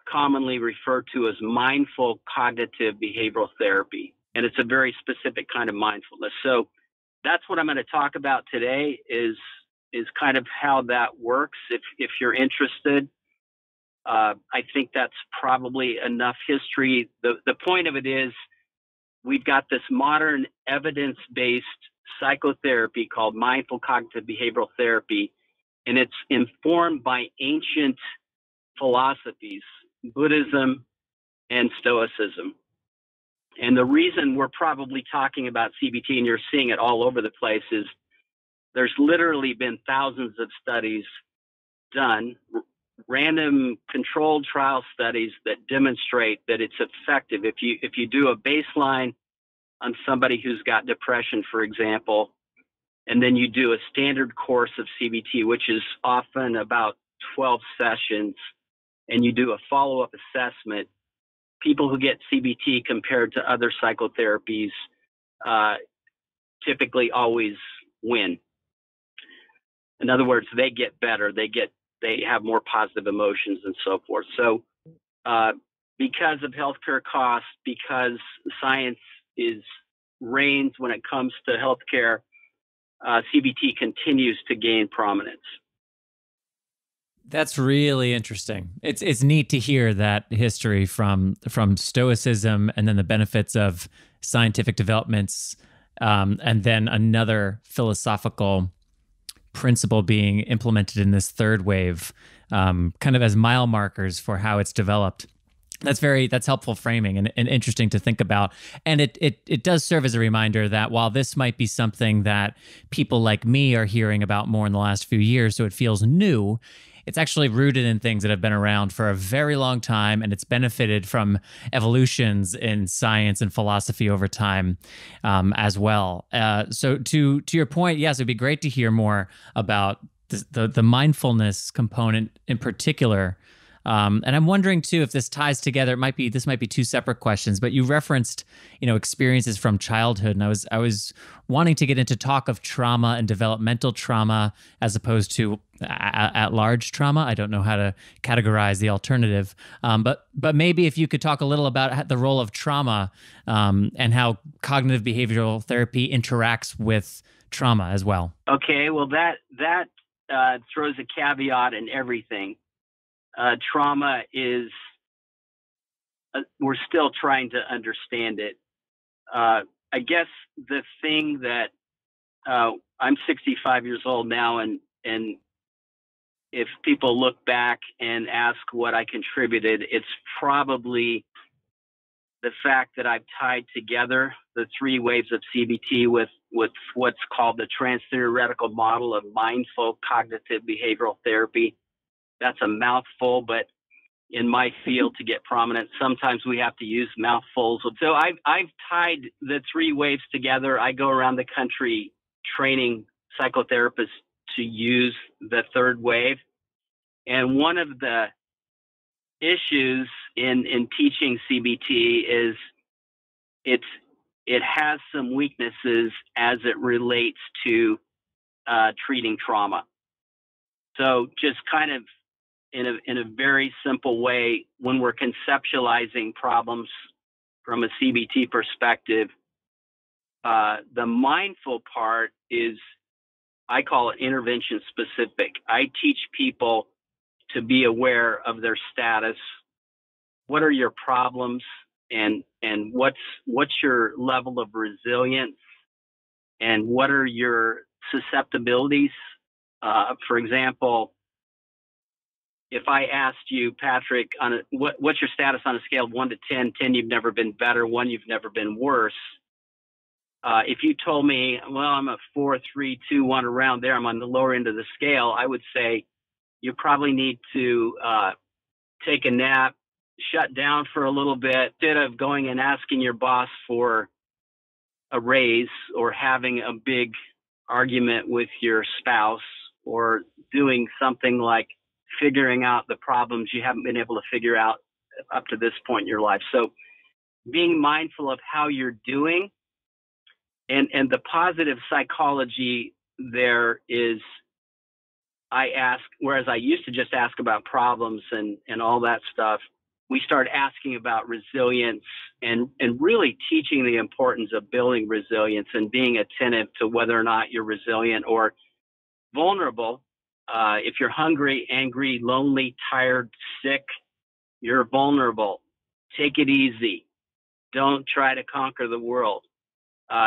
commonly referred to as mindful cognitive behavioral therapy, and it's a very specific kind of mindfulness. So that's what I'm going to talk about today is kind of how that works. If you're interested, I think that's probably enough history. The point of it is we've got this modern evidence-based psychotherapy called mindful cognitive behavioral therapy, and it's informed by ancient philosophies, Buddhism and Stoicism. And the reason we're probably talking about CBT and you're seeing it all over the place is there's literally been thousands of studies done, random controlled trial studies that demonstrate that it's effective. If you do a baseline on somebody who's got depression, for example, and then you do a standard course of CBT, which is often about 12 sessions, and you do a follow-up assessment, people who get CBT compared to other psychotherapies typically always win. In other words, they get better, they have more positive emotions and so forth. So because of healthcare costs, because science reigns when it comes to healthcare, CBT continues to gain prominence. That's really interesting. It's neat to hear that history from Stoicism and then the benefits of scientific developments, and then another philosophical principle being implemented in this third wave, kind of as mile markers for how it's developed. That's helpful framing and interesting to think about. And it does serve as a reminder that while this might be something that people like me are hearing about more in the last few years, so it feels new, it's actually rooted in things that have been around for a very long time, and it's benefited from evolutions in science and philosophy over time as well. So to your point, yes, it'd be great to hear more about the mindfulness component in particular. And I'm wondering too if this ties together. This might be two separate questions, but you referenced, experiences from childhood, and I was wanting to get into talk of trauma and developmental trauma as opposed to at-large trauma. I don't know how to categorize the alternative, but maybe if you could talk a little about the role of trauma and how cognitive behavioral therapy interacts with trauma as well. Okay, well that throws a caveat in everything. Trauma is, we're still trying to understand it. I guess the thing that, I'm 65 years old now, and if people look back and ask what I contributed, it's probably the fact that I've tied together the three waves of CBT with what's called the trans-theoretical model of mindful cognitive behavioral therapy. That's a mouthful, but in my field, to get prominent, sometimes we have to use mouthfuls. So I've tied the three waves together. I go around the country training psychotherapists to use the third wave. And one of the issues in teaching CBT is it has some weaknesses as it relates to treating trauma. So just kind of in a very simple way, when we're conceptualizing problems from a CBT perspective, the mindful part is, I call it intervention specific. I teach people to be aware of their status. What are your problems, and what's your level of resilience, and what are your susceptibilities? For example, if I asked you, Patrick, what's your status on a scale of 1 to 10, 10 you've never been better, 1 you've never been worse. If you told me, well, I'm a 4, 3, 2, 1, around there, I'm on the lower end of the scale, I would say you probably need to take a nap, shut down for a little bit, instead of going and asking your boss for a raise or having a big argument with your spouse, or doing something like figuring out the problems you haven't been able to figure out up to this point in your life. So being mindful of how you're doing, and the positive psychology there is whereas I used to just ask about problems and all that stuff, we started asking about resilience and really teaching the importance of building resilience and being attentive to whether or not you're resilient or vulnerable. If you're hungry, angry, lonely, tired, sick, you're vulnerable. Take it easy. Don't try to conquer the world.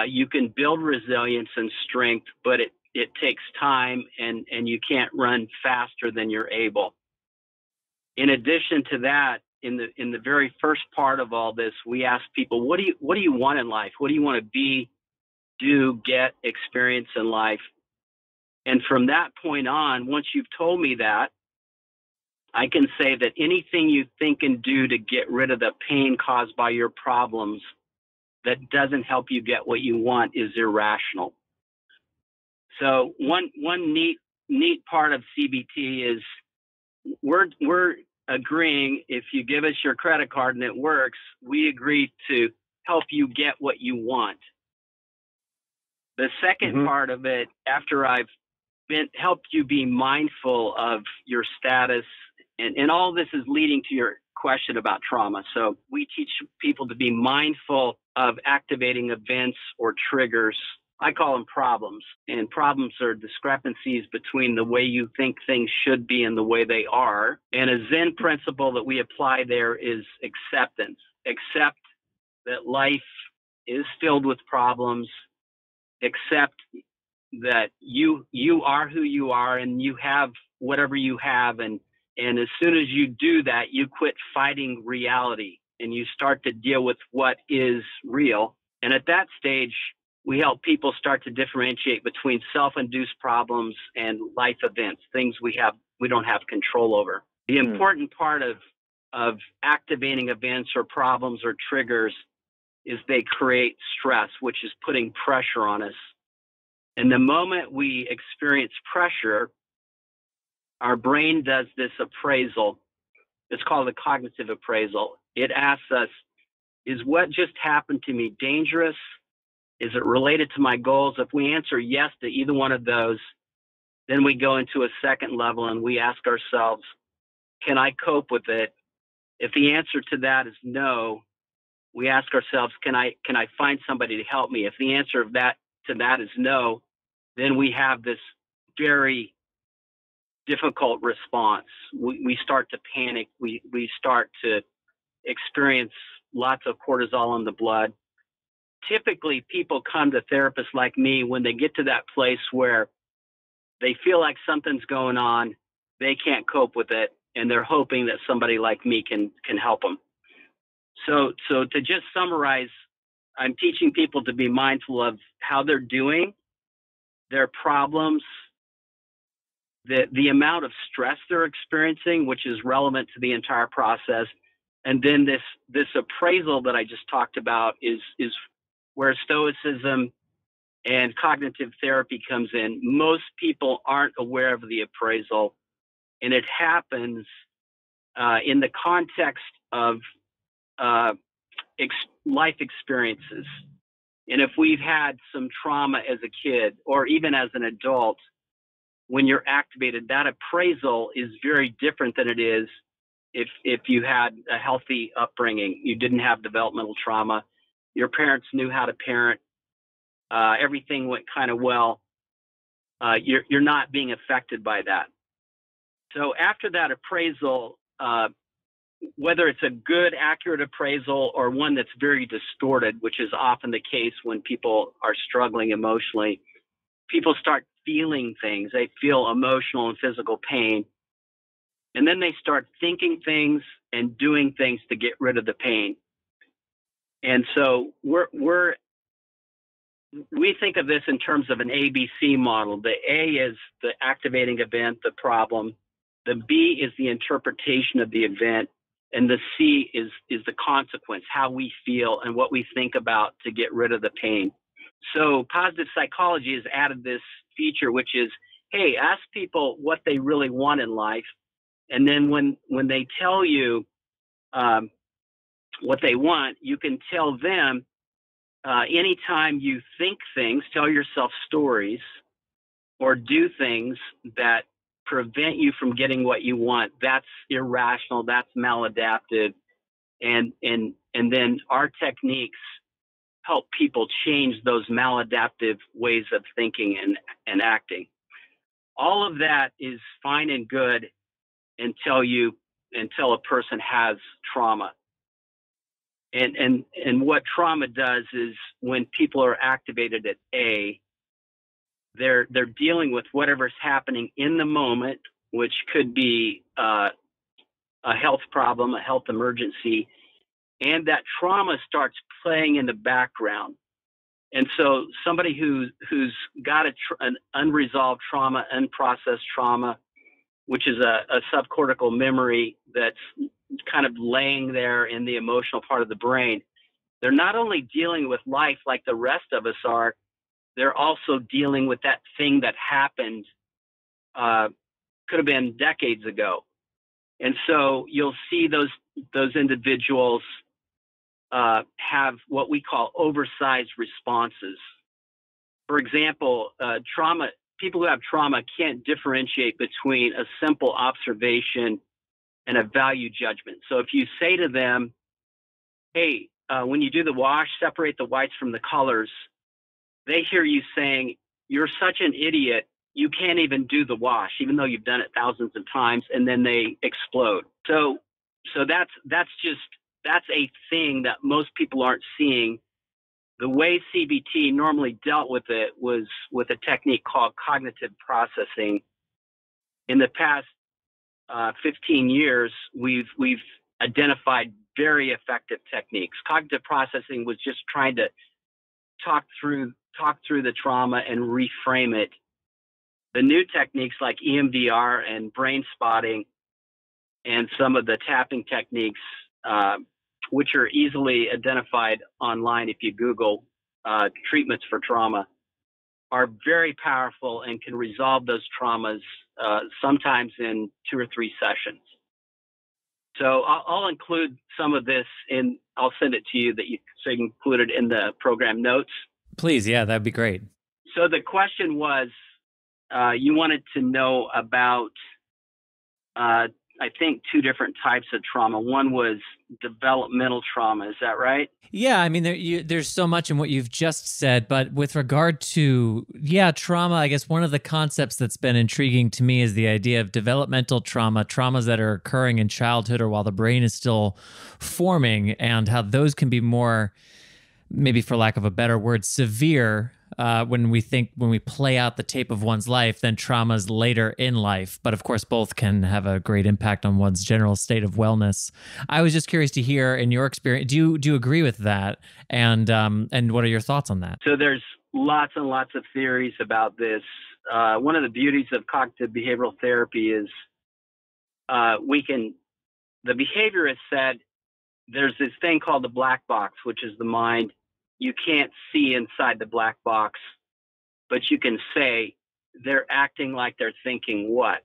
You can build resilience and strength, but it takes time, and you can't run faster than you're able. In addition to that, in the very first part of all this, we ask people, what do you want in life? What do you want to be, do, get, experience in life? And from that point on, once you've told me that, I can say that anything you think and do to get rid of the pain caused by your problems that doesn't help you get what you want is irrational. So one neat part of CBT is we're agreeing, if you give us your credit card and it works, we agree to help you get what you want. The second part of it, after I've helped you be mindful of your status, and all this is leading to your question about trauma. So we teach people to be mindful of activating events or triggers. I call them problems. And problems are discrepancies between the way you think things should be and the way they are. And a Zen principle that we apply there is acceptance. Accept that life is filled with problems. Accept that you are who you are and you have whatever you have. And as soon as you do that, you quit fighting reality and you start to deal with what is real. And at that stage, we help people start to differentiate between self-induced problems and life events, things we don't have control over. The important part of activating events or problems or triggers is they create stress, which is putting pressure on us. And the moment we experience pressure, our brain does this appraisal. It's called a cognitive appraisal. It asks us, is what just happened to me dangerous? Is it related to my goals? If we answer yes to either one of those, then we go into a second level and we ask ourselves, can I cope with it? If the answer to that is no, we ask ourselves, can I find somebody to help me? If the answer to that is no, then we have this very difficult response. We start to panic. We start to experience lots of cortisol in the blood. Typically, people come to therapists like me when they get to that place where they feel like something's going on, they can't cope with it, and they're hoping that somebody like me can help them. So to just summarize, I'm teaching people to be mindful of how they're doing, their problems, the amount of stress they're experiencing, which is relevant to the entire process. And then this appraisal that I just talked about is where Stoicism and cognitive therapy comes in. Most people aren't aware of the appraisal, and it happens in the context of life experiences. And if we've had some trauma as a kid or even as an adult, when you're activated, that appraisal is very different than it is if you had a healthy upbringing. You didn't have developmental trauma. Your parents knew how to parent. Everything went kind of well. You're not being affected by that. So after that appraisal, whether it's a good, accurate appraisal or one that's very distorted, which is often the case when people are struggling emotionally, people start feeling things. They feel emotional and physical pain. And then they start thinking things and doing things to get rid of the pain. And so we think of this in terms of an ABC model. The A is the activating event, the problem. The B is the interpretation of the event. And the C is the consequence, how we feel and what we think about to get rid of the pain. So positive psychology has added this feature, which is, hey, ask people what they really want in life. And then when they tell you what they want, you can tell them anytime you think things, tell yourself stories or do things that prevent you from getting what you want, that's irrational, that's maladaptive. And then our techniques help people change those maladaptive ways of thinking and acting. All of that is fine and good until a person has trauma. And what trauma does is when people are activated at A, they're dealing with whatever's happening in the moment, which could be a health problem, a health emergency, and that trauma starts playing in the background. And so somebody who's got an unresolved trauma, unprocessed trauma, which is a subcortical memory that's kind of laying there in the emotional part of the brain, they're not only dealing with life like the rest of us are, they're also dealing with that thing that happened, could have been decades ago. And so you'll see those individuals have what we call oversized responses. For example, people who have trauma can't differentiate between a simple observation and a value judgment. So if you say to them, hey, when you do the wash, separate the whites from the colors, they hear you saying, you're such an idiot, you can't even do the wash, even though you've done it thousands of times, and then they explode. So that's a thing that most people aren't seeing. The way CBT normally dealt with it was with a technique called cognitive processing. In the past 15 years, we've identified very effective techniques. Cognitive processing was just trying to talk through the trauma and reframe it. The new techniques like EMDR and brain spotting and some of the tapping techniques, which are easily identified online if you Google treatments for trauma, are very powerful and can resolve those traumas sometimes in 2 or 3 sessions. So I'll include some of this I'll send it to you so you can include it in the program notes. Please, yeah, that'd be great. So the question was, you wanted to know about, I think, 2 different types of trauma. One was developmental trauma. Is that right? Yeah, I mean, there's so much in what you've just said, but with regard to, trauma, I guess one of the concepts that's been intriguing to me is the idea of developmental trauma, traumas that are occurring in childhood or while the brain is still forming, and how those can be more, maybe for lack of a better word, severe when we play out the tape of one's life than traumas later in life. But of course, both can have a great impact on one's general state of wellness. I was just curious to hear, in your experience, do you agree with that? And what are your thoughts on that? So there's lots and lots of theories about this. One of the beauties of cognitive behavioral therapy is the behaviorist said there's this thing called the black box, which is the mind. You can't see inside the black box, but you can say they're acting like they're thinking what.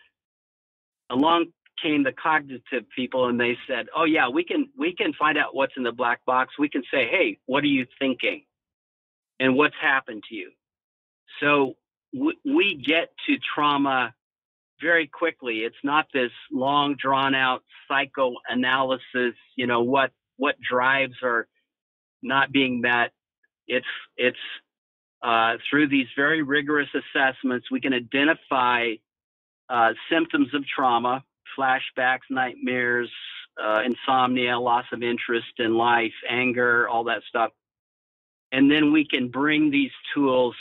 Along came the cognitive people and they said, oh yeah, we can find out what's in the black box. We can say, hey, what are you thinking? And what's happened to you? So we get to trauma very quickly. It's not this long drawn out psychoanalysis, what drives are not being met. It's through these very rigorous assessments, we can identify symptoms of trauma, flashbacks, nightmares, insomnia, loss of interest in life, anger, all that stuff. And then we can bring these tools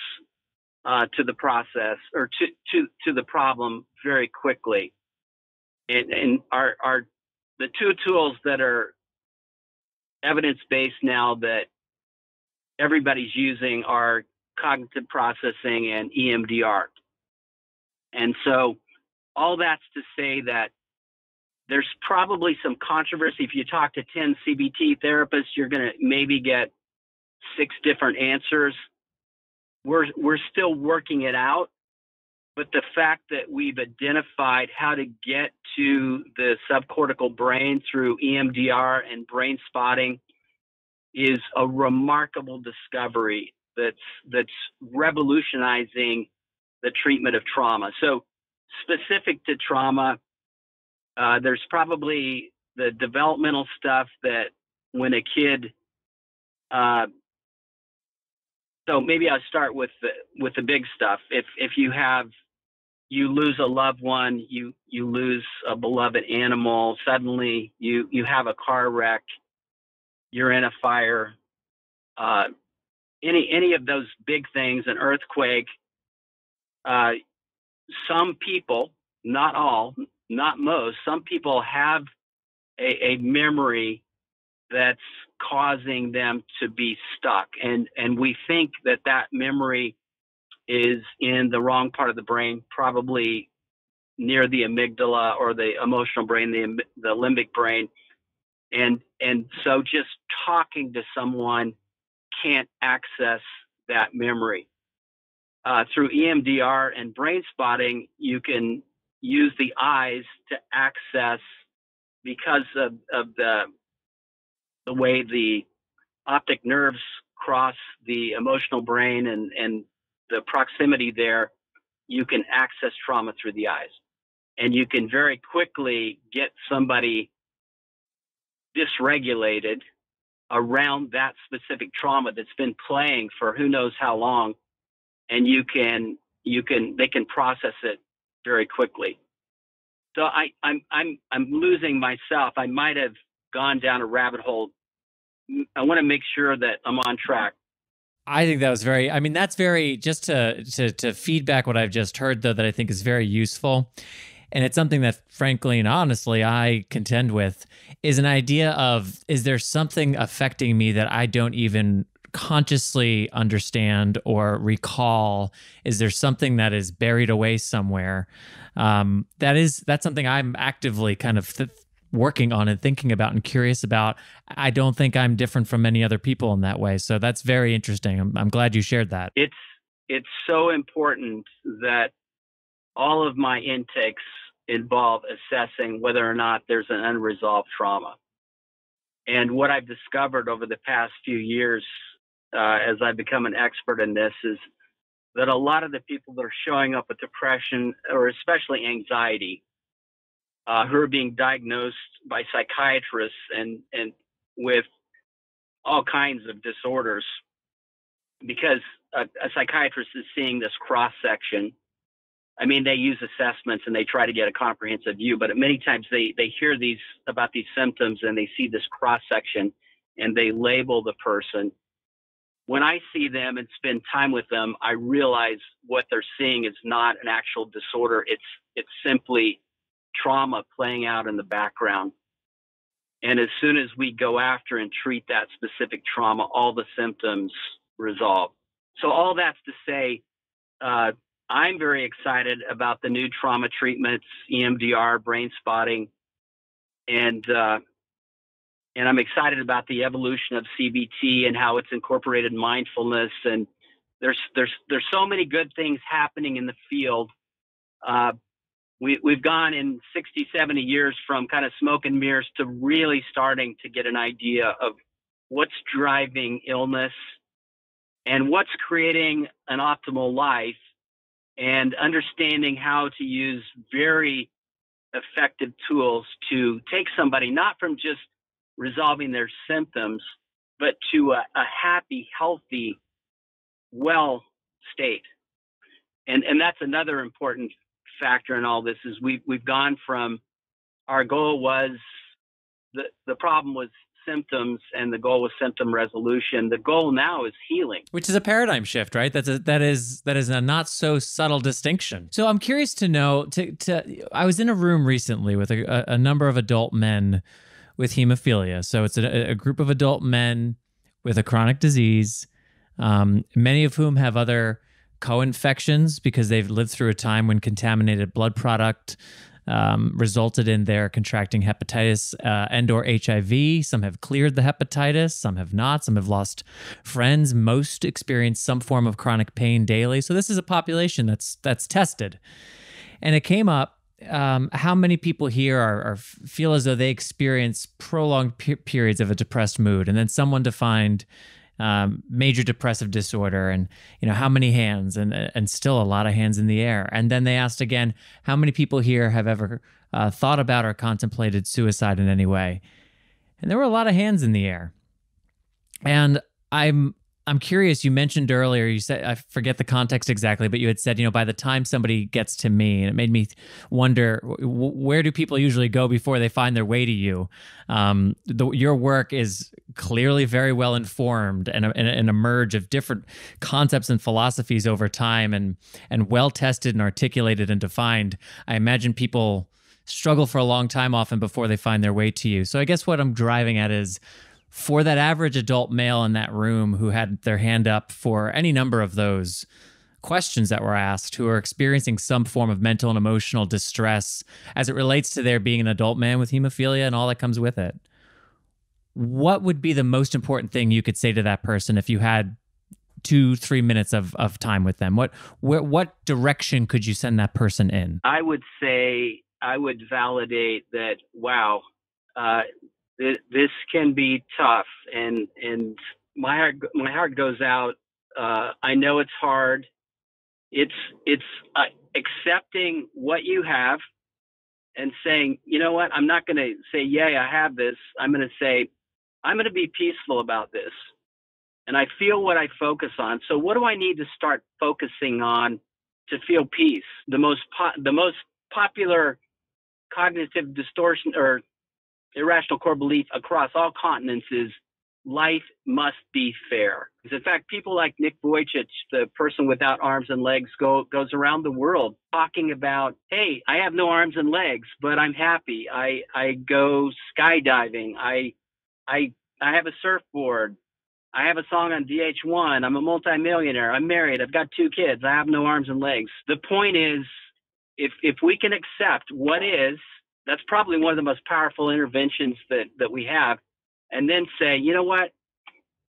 to the process or to the problem very quickly. And the 2 tools that are evidence-based now that everybody's using are cognitive processing and EMDR. And so all that's to say that there's probably some controversy. If you talk to 10 CBT therapists, you're going to maybe get 6 different answers. We're still working it out, but the fact that we've identified how to get to the subcortical brain through EMDR and brain spotting is a remarkable discovery that's revolutionizing the treatment of trauma. So specific to trauma, there's probably the developmental stuff that when a kid, so maybe I'll start with the big stuff. If you lose a loved one, you lose a beloved animal, suddenly you have a car wreck, you're in a fire, any of those big things, an earthquake, some people, not all, not most, some people have a memory that's causing them to be stuck. And we think that memory is in the wrong part of the brain, probably near the amygdala or the emotional brain, the limbic brain. And so just talking to someone can't access that memory. Through EMDR and brain spotting, you can use the eyes to access, because of the way the optic nerves cross the emotional brain and the proximity there, you can access trauma through the eyes. And you can very quickly get somebody dysregulated around that specific trauma that's been playing for who knows how long, and they can process it very quickly. So I'm losing myself. I might have gone down a rabbit hole. I want to make sure that I'm on track. I think that was very, I mean, that's very, just to feedback what I've just heard, though, that I think is very useful. And it's something that, frankly and honestly, I contend with, is an idea of, is there something affecting me that I don't even consciously understand or recall? Is there something that is buried away somewhere? That's something I'm actively kind of working on and thinking about and curious about. I don't think I'm different from many other people in that way. So that's very interesting. I'm glad you shared that. It's so important that all of my intakes involve assessing whether or not there's an unresolved trauma. And what I've discovered over the past few years, as I've become an expert in this, is that a lot of the people that are showing up with depression, or especially anxiety, who are being diagnosed by psychiatrists and with all kinds of disorders, because a psychiatrist is seeing this cross-section. I mean, they use assessments and they try to get a comprehensive view, but many times they hear about these symptoms and they see this cross-section and they label the person. When I see them and spend time with them, I realize what they're seeing is not an actual disorder. It's simply trauma playing out in the background. And as soon as we go after and treat that specific trauma, all the symptoms resolve. So all that's to say, I'm very excited about the new trauma treatments, EMDR, brain spotting, and I'm excited about the evolution of CBT and how it's incorporated mindfulness. And there's so many good things happening in the field. We've gone in 60, 70 years from kind of smoke and mirrors to really starting to get an idea of what's driving illness and what's creating an optimal life, and understanding how to use very effective tools to take somebody not from just resolving their symptoms, but to a happy, healthy, well state. And that's another important factor in all this, is we've gone from, our goal was, the problem was symptoms and the goal was symptom resolution. The goal now is healing, which is a paradigm shift, right? That is a not so subtle distinction. So I'm curious to know, I was in a room recently with a number of adult men with hemophilia. So it's a group of adult men with a chronic disease, many of whom have other co-infections because they've lived through a time when contaminated blood product resulted in their contracting hepatitis and/or HIV. Some have cleared the hepatitis, some have not, some have lost friends. Most experience some form of chronic pain daily. So this is a population that's tested. And it came up, how many people here feel as though they experience prolonged periods of a depressed mood, and then someone defined major depressive disorder, and how many hands, and still a lot of hands in the air. And then they asked again, how many people here have ever thought about or contemplated suicide in any way? And there were a lot of hands in the air. And I'm curious, you mentioned earlier, you said, I forget the context exactly, but you had said, by the time somebody gets to me, and it made me wonder, where do people usually go before they find their way to you? Your work is clearly very well informed, and a merge of different concepts and philosophies over time, and well tested and articulated and defined. I imagine people struggle for a long time often before they find their way to you. So I guess what I'm driving at is, for that average adult male in that room who had their hand up for any number of those questions that were asked, who are experiencing some form of mental and emotional distress as it relates to their being an adult man with hemophilia and all that comes with it, what would be the most important thing you could say to that person if you had 2-3 minutes of time with them? What direction could you send that person in? I would say I would validate that, wow, this can be tough, and my heart goes out. I know it's hard. It's accepting what you have and saying, you know what, I'm not going to say, yay, I have this. I'm going to say, I'm going to be peaceful about this. And I feel what I focus on. So what do I need to start focusing on to feel peace? The most popular cognitive distortion or irrational core belief across all continents is life must be fair. In fact, people like Nick Vujicic, the person without arms and legs, goes around the world talking about, hey, I have no arms and legs, but I'm happy. I go skydiving. I have a surfboard. I have a song on VH1. I'm a multimillionaire. I'm married. I've got 2 kids. I have no arms and legs. The point is, if we can accept what is, that's probably one of the most powerful interventions that we have. And then say, you know what?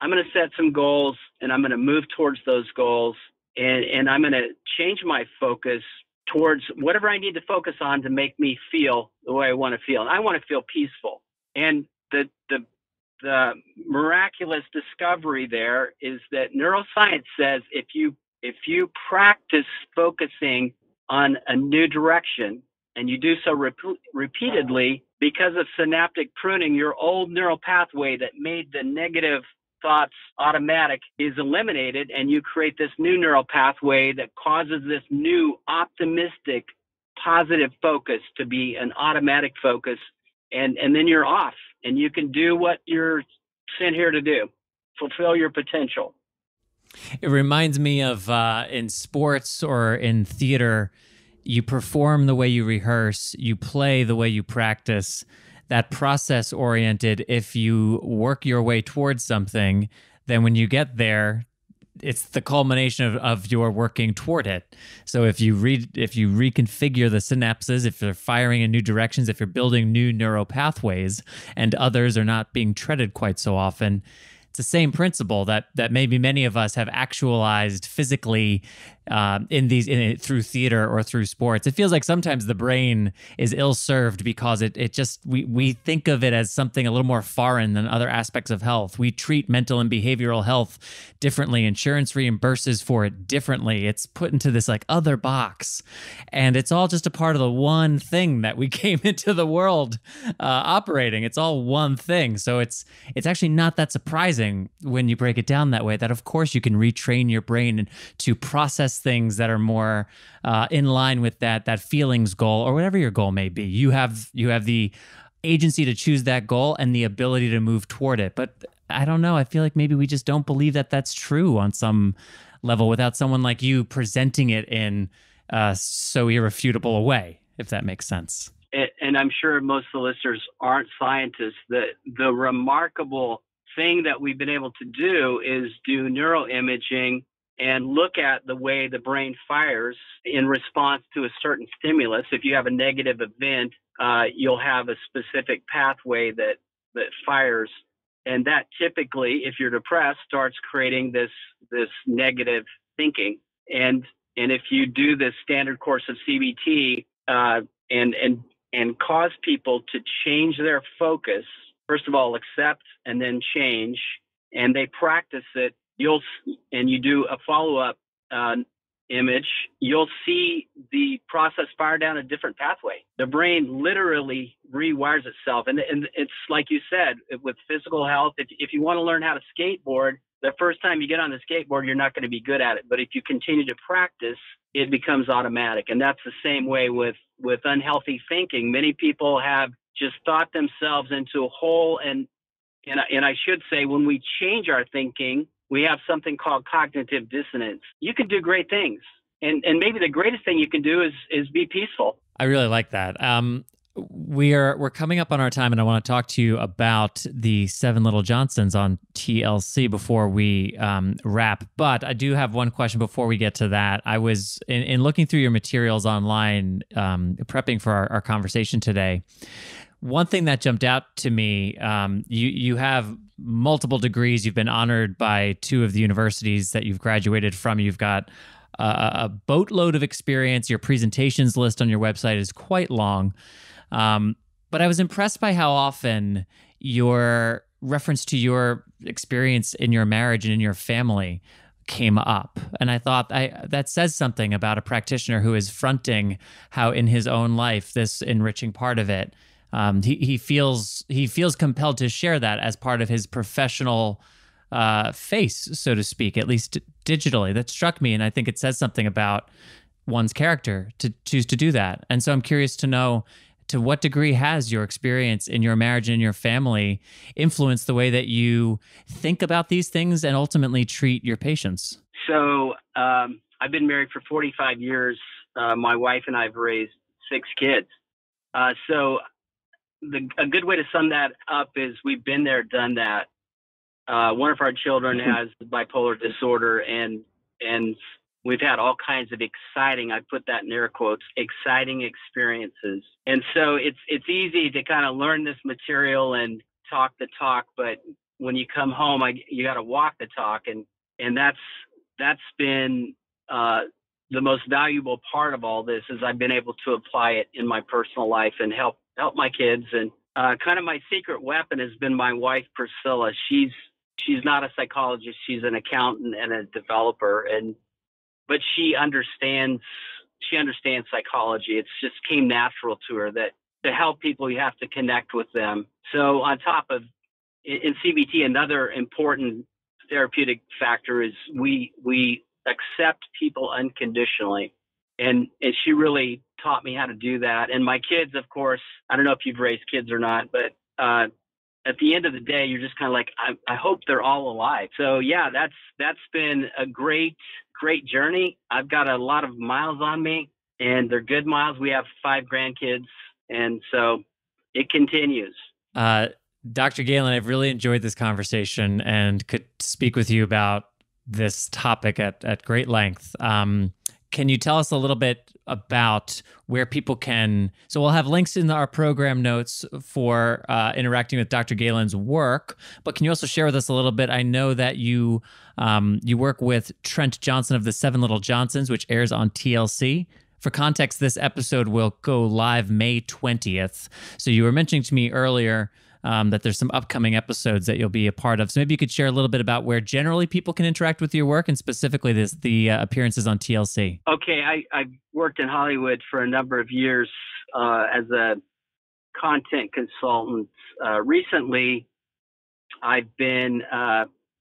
I'm going to set some goals, and I'm going to move towards those goals. And I'm going to change my focus towards whatever I need to focus on to make me feel the way I want to feel. And I want to feel peaceful. And the miraculous discovery there is that neuroscience says if you practice focusing on a new direction, and you do so repeatedly, because of synaptic pruning, your old neural pathway that made the negative thoughts automatic is eliminated, and you create this new neural pathway that causes this new optimistic, positive focus to be an automatic focus, and then you're off, and you can do what you're sent here to do, fulfill your potential. It reminds me of in sports or in theater, you perform the way you rehearse, you play the way you practice. That process oriented, if you work your way towards something, then when you get there, it's the culmination of your working toward it. So if you reconfigure the synapses, if you're firing in new directions, if you're building new neural pathways and others are not being treaded quite so often, it's the same principle that maybe many of us have actualized physically through theater or through sports. It feels like sometimes the brain is ill-served because we think of it as something a little more foreign than other aspects of health. We treat mental and behavioral health differently. Insurance reimburses for it differently. It's put into this like other box, and it's all just a part of the one thing that we came into the world operating. It's all one thing. So it's actually not that surprising when you break it down that way, that of course you can retrain your brain to process things that are more in line with that feelings goal or whatever your goal may be. You have the agency to choose that goal and the ability to move toward it. But I don't know. I feel like maybe we just don't believe that that's true on some level without someone like you presenting it in so irrefutable a way, if that makes sense. And I'm sure most of the listeners aren't scientists. The remarkable thing that we've been able to do is do neuroimaging and look at the way the brain fires in response to a certain stimulus. If you have a negative event, you'll have a specific pathway that fires. And that typically, if you're depressed, starts creating this negative thinking. And if you do this standard course of CBT and cause people to change their focus, first of all, accept and then change, and they practice it, and you do a follow-up image, you'll see the process fire down a different pathway. The brain literally rewires itself. And it's like you said, with physical health, if you want to learn how to skateboard, the first time you get on the skateboard, you're not going to be good at it. But if you continue to practice, it becomes automatic. And that's the same way with unhealthy thinking. Many people have just thought themselves into a hole. And I should say, when we change our thinking, we have something called cognitive dissonance. You can do great things. And maybe the greatest thing you can do is be peaceful. I really like that. We're coming up on our time, and I want to talk to you about the Seven Little Johnsons on TLC before we wrap. But I do have one question before we get to that. I was in looking through your materials online, prepping for our conversation today. One thing that jumped out to me, you have multiple degrees. You've been honored by two of the universities that you've graduated from. You've got a boatload of experience. Your presentations list on your website is quite long. But I was impressed by how often your reference to your experience in your marriage and in your family came up. And I thought that says something about a practitioner who is fronting how in his own life, this enriching part of it, he feels compelled to share that as part of his professional face, so to speak, at least digitally. That struck me, and I think it says something about one's character to choose to do that. And so I'm curious to know, to what degree has your experience in your marriage and in your family influenced the way that you think about these things and ultimately treat your patients? So I've been married for 45 years. My wife and I have raised 6 kids. So a good way to sum that up is we've been there, done that. One of our children has bipolar disorder, and we've had all kinds of exciting, I put that in air quotes, exciting experiences. And so it's easy to kind of learn this material and talk the talk, but when you come home, you got to walk the talk, and that's been the most valuable part of all this, is I've been able to apply it in my personal life and help my kids. And kind of my secret weapon has been my wife, Priscilla. She's not a psychologist. She's an accountant and a developer, but she understands psychology. It's just came natural to her that to help people, you have to connect with them. So on top of, in CBT, another important therapeutic factor is we accept people unconditionally. And she really taught me how to do that. And my kids, of course, I don't know if you've raised kids or not, but at the end of the day, you're just kind of like, I hope they're all alive. So yeah, that's been a great journey. I've got a lot of miles on me, and they're good miles. We have 5 grandkids, and so it continues. Dr. Galen, I've really enjoyed this conversation and could speak with you about this topic at great length. Can you tell us a little bit about where people can, so we'll have links in our program notes for interacting with Dr. Galen's work, but can you also share with us a little bit? I know that you work with Trent Johnson of the Seven Little Johnsons, which airs on TLC. For context, this episode will go live May 20th. So you were mentioning to me earlier that there's some upcoming episodes that you'll be a part of. So maybe you could share a little bit about where generally people can interact with your work, and specifically the appearances on TLC. Okay, I've worked in Hollywood for a number of years as a content consultant. Recently, I've been,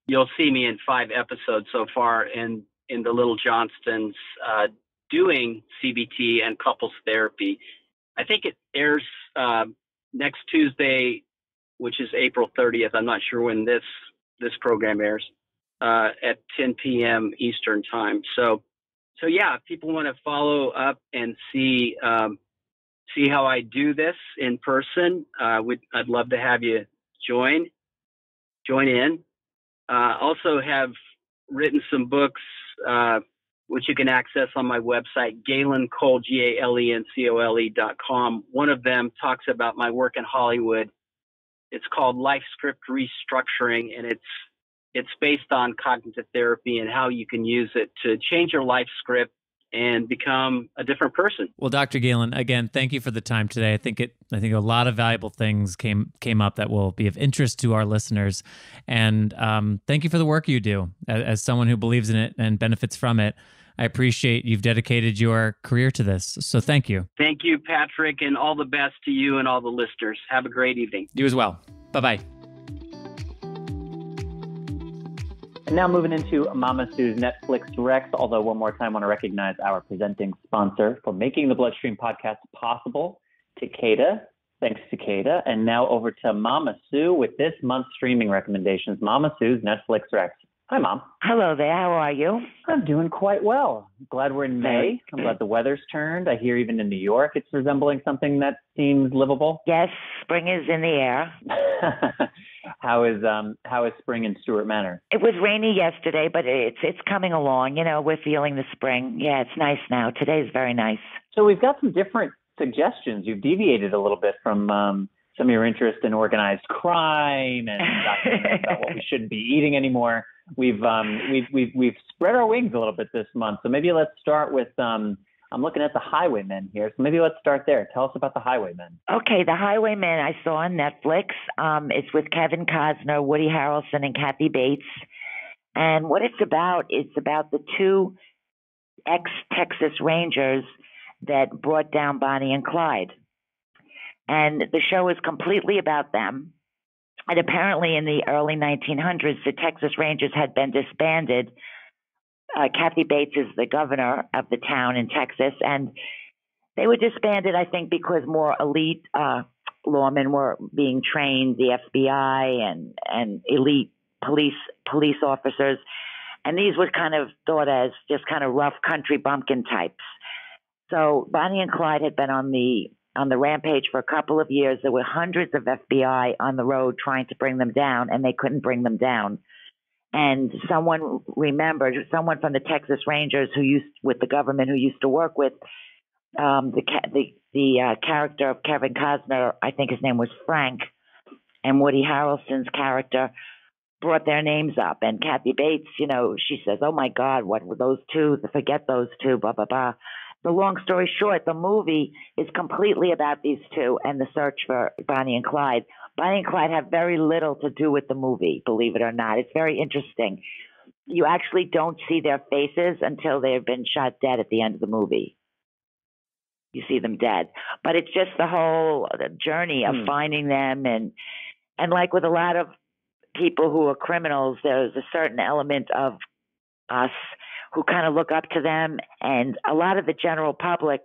you'll see me in 5 episodes so far in the Little Johnstons doing CBT and couples therapy. I think it airs next Tuesday, which is April 30th. I'm not sure when this program airs, at 10 p.m. Eastern time. So yeah, if people want to follow up and see how I do this in person, I'd love to have you join in. Also have written some books, which you can access on my website, GalenCole, GalenCole.com. One of them talks about my work in Hollywood. It's called Life Script Restructuring, and it's based on cognitive therapy and how you can use it to change your life script and become a different person. Well, Dr. Galen, again, thank you for the time today. I think a lot of valuable things came up that will be of interest to our listeners. And thank you for the work you do as someone who believes in it and benefits from it. I appreciate you've dedicated your career to this. So thank you. Thank you, Patrick, and all the best to you and all the listeners. Have a great evening. You as well. Bye-bye. And now moving into Mama Sue's Netflix Rex, although one more time I want to recognize our presenting sponsor for making the BloodStream podcast possible, Takeda. Thanks, Takeda. And now over to Mama Sue with this month's streaming recommendations, Mama Sue's Netflix Rex. Hi, Mom. Hello there. How are you? I'm doing quite well. Glad we're in May. I'm glad the weather's turned. I hear even in New York it's resembling something that seems livable. Yes, spring is in the air. How is spring in Stewart Manor? It was rainy yesterday, but it's coming along. You know, we're feeling the spring. Yeah, it's nice now. Today's very nice. So we've got some different suggestions. You've deviated a little bit from some of your interest in organized crime and documentaries about what we shouldn't be eating anymore. We've spread our wings a little bit this month. So maybe let's start with I'm looking at The Highwaymen here. So maybe let's start there. Tell us about The Highwaymen. Okay, The Highwaymen I saw on Netflix. It's with Kevin Costner, Woody Harrelson, and Kathy Bates. And what it's about the two ex-Texas Rangers that brought down Bonnie and Clyde. And the show is completely about them. And apparently in the early 1900s, the Texas Rangers had been disbanded. Kathy Bates is the governor of the town in Texas, and they were disbanded, I think, because more elite lawmen were being trained, the FBI and elite police officers. And these were kind of thought as just kind of rough country bumpkin types. So Bonnie and Clyde had been on the rampage for a couple of years. There were hundreds of FBI on the road trying to bring them down, and they couldn't bring them down. And someone from the Texas Rangers with the government who used to work with the character of Kevin Costner, I think his name was Frank, and Woody Harrelson's character brought their names up. And Kathy Bates, she says, "Oh my God, what were those two? Forget those two, blah, blah, blah." The long story short, the movie is completely about these two and the search for Bonnie and Clyde. Bonnie and Clyde have very little to do with the movie, believe it or not. It's very interesting. You actually don't see their faces until they've been shot dead at the end of the movie. You see them dead. But it's just the whole journey of finding them. And like with a lot of people who are criminals, there's a certain element of us who kind of look up to them. And a lot of the general public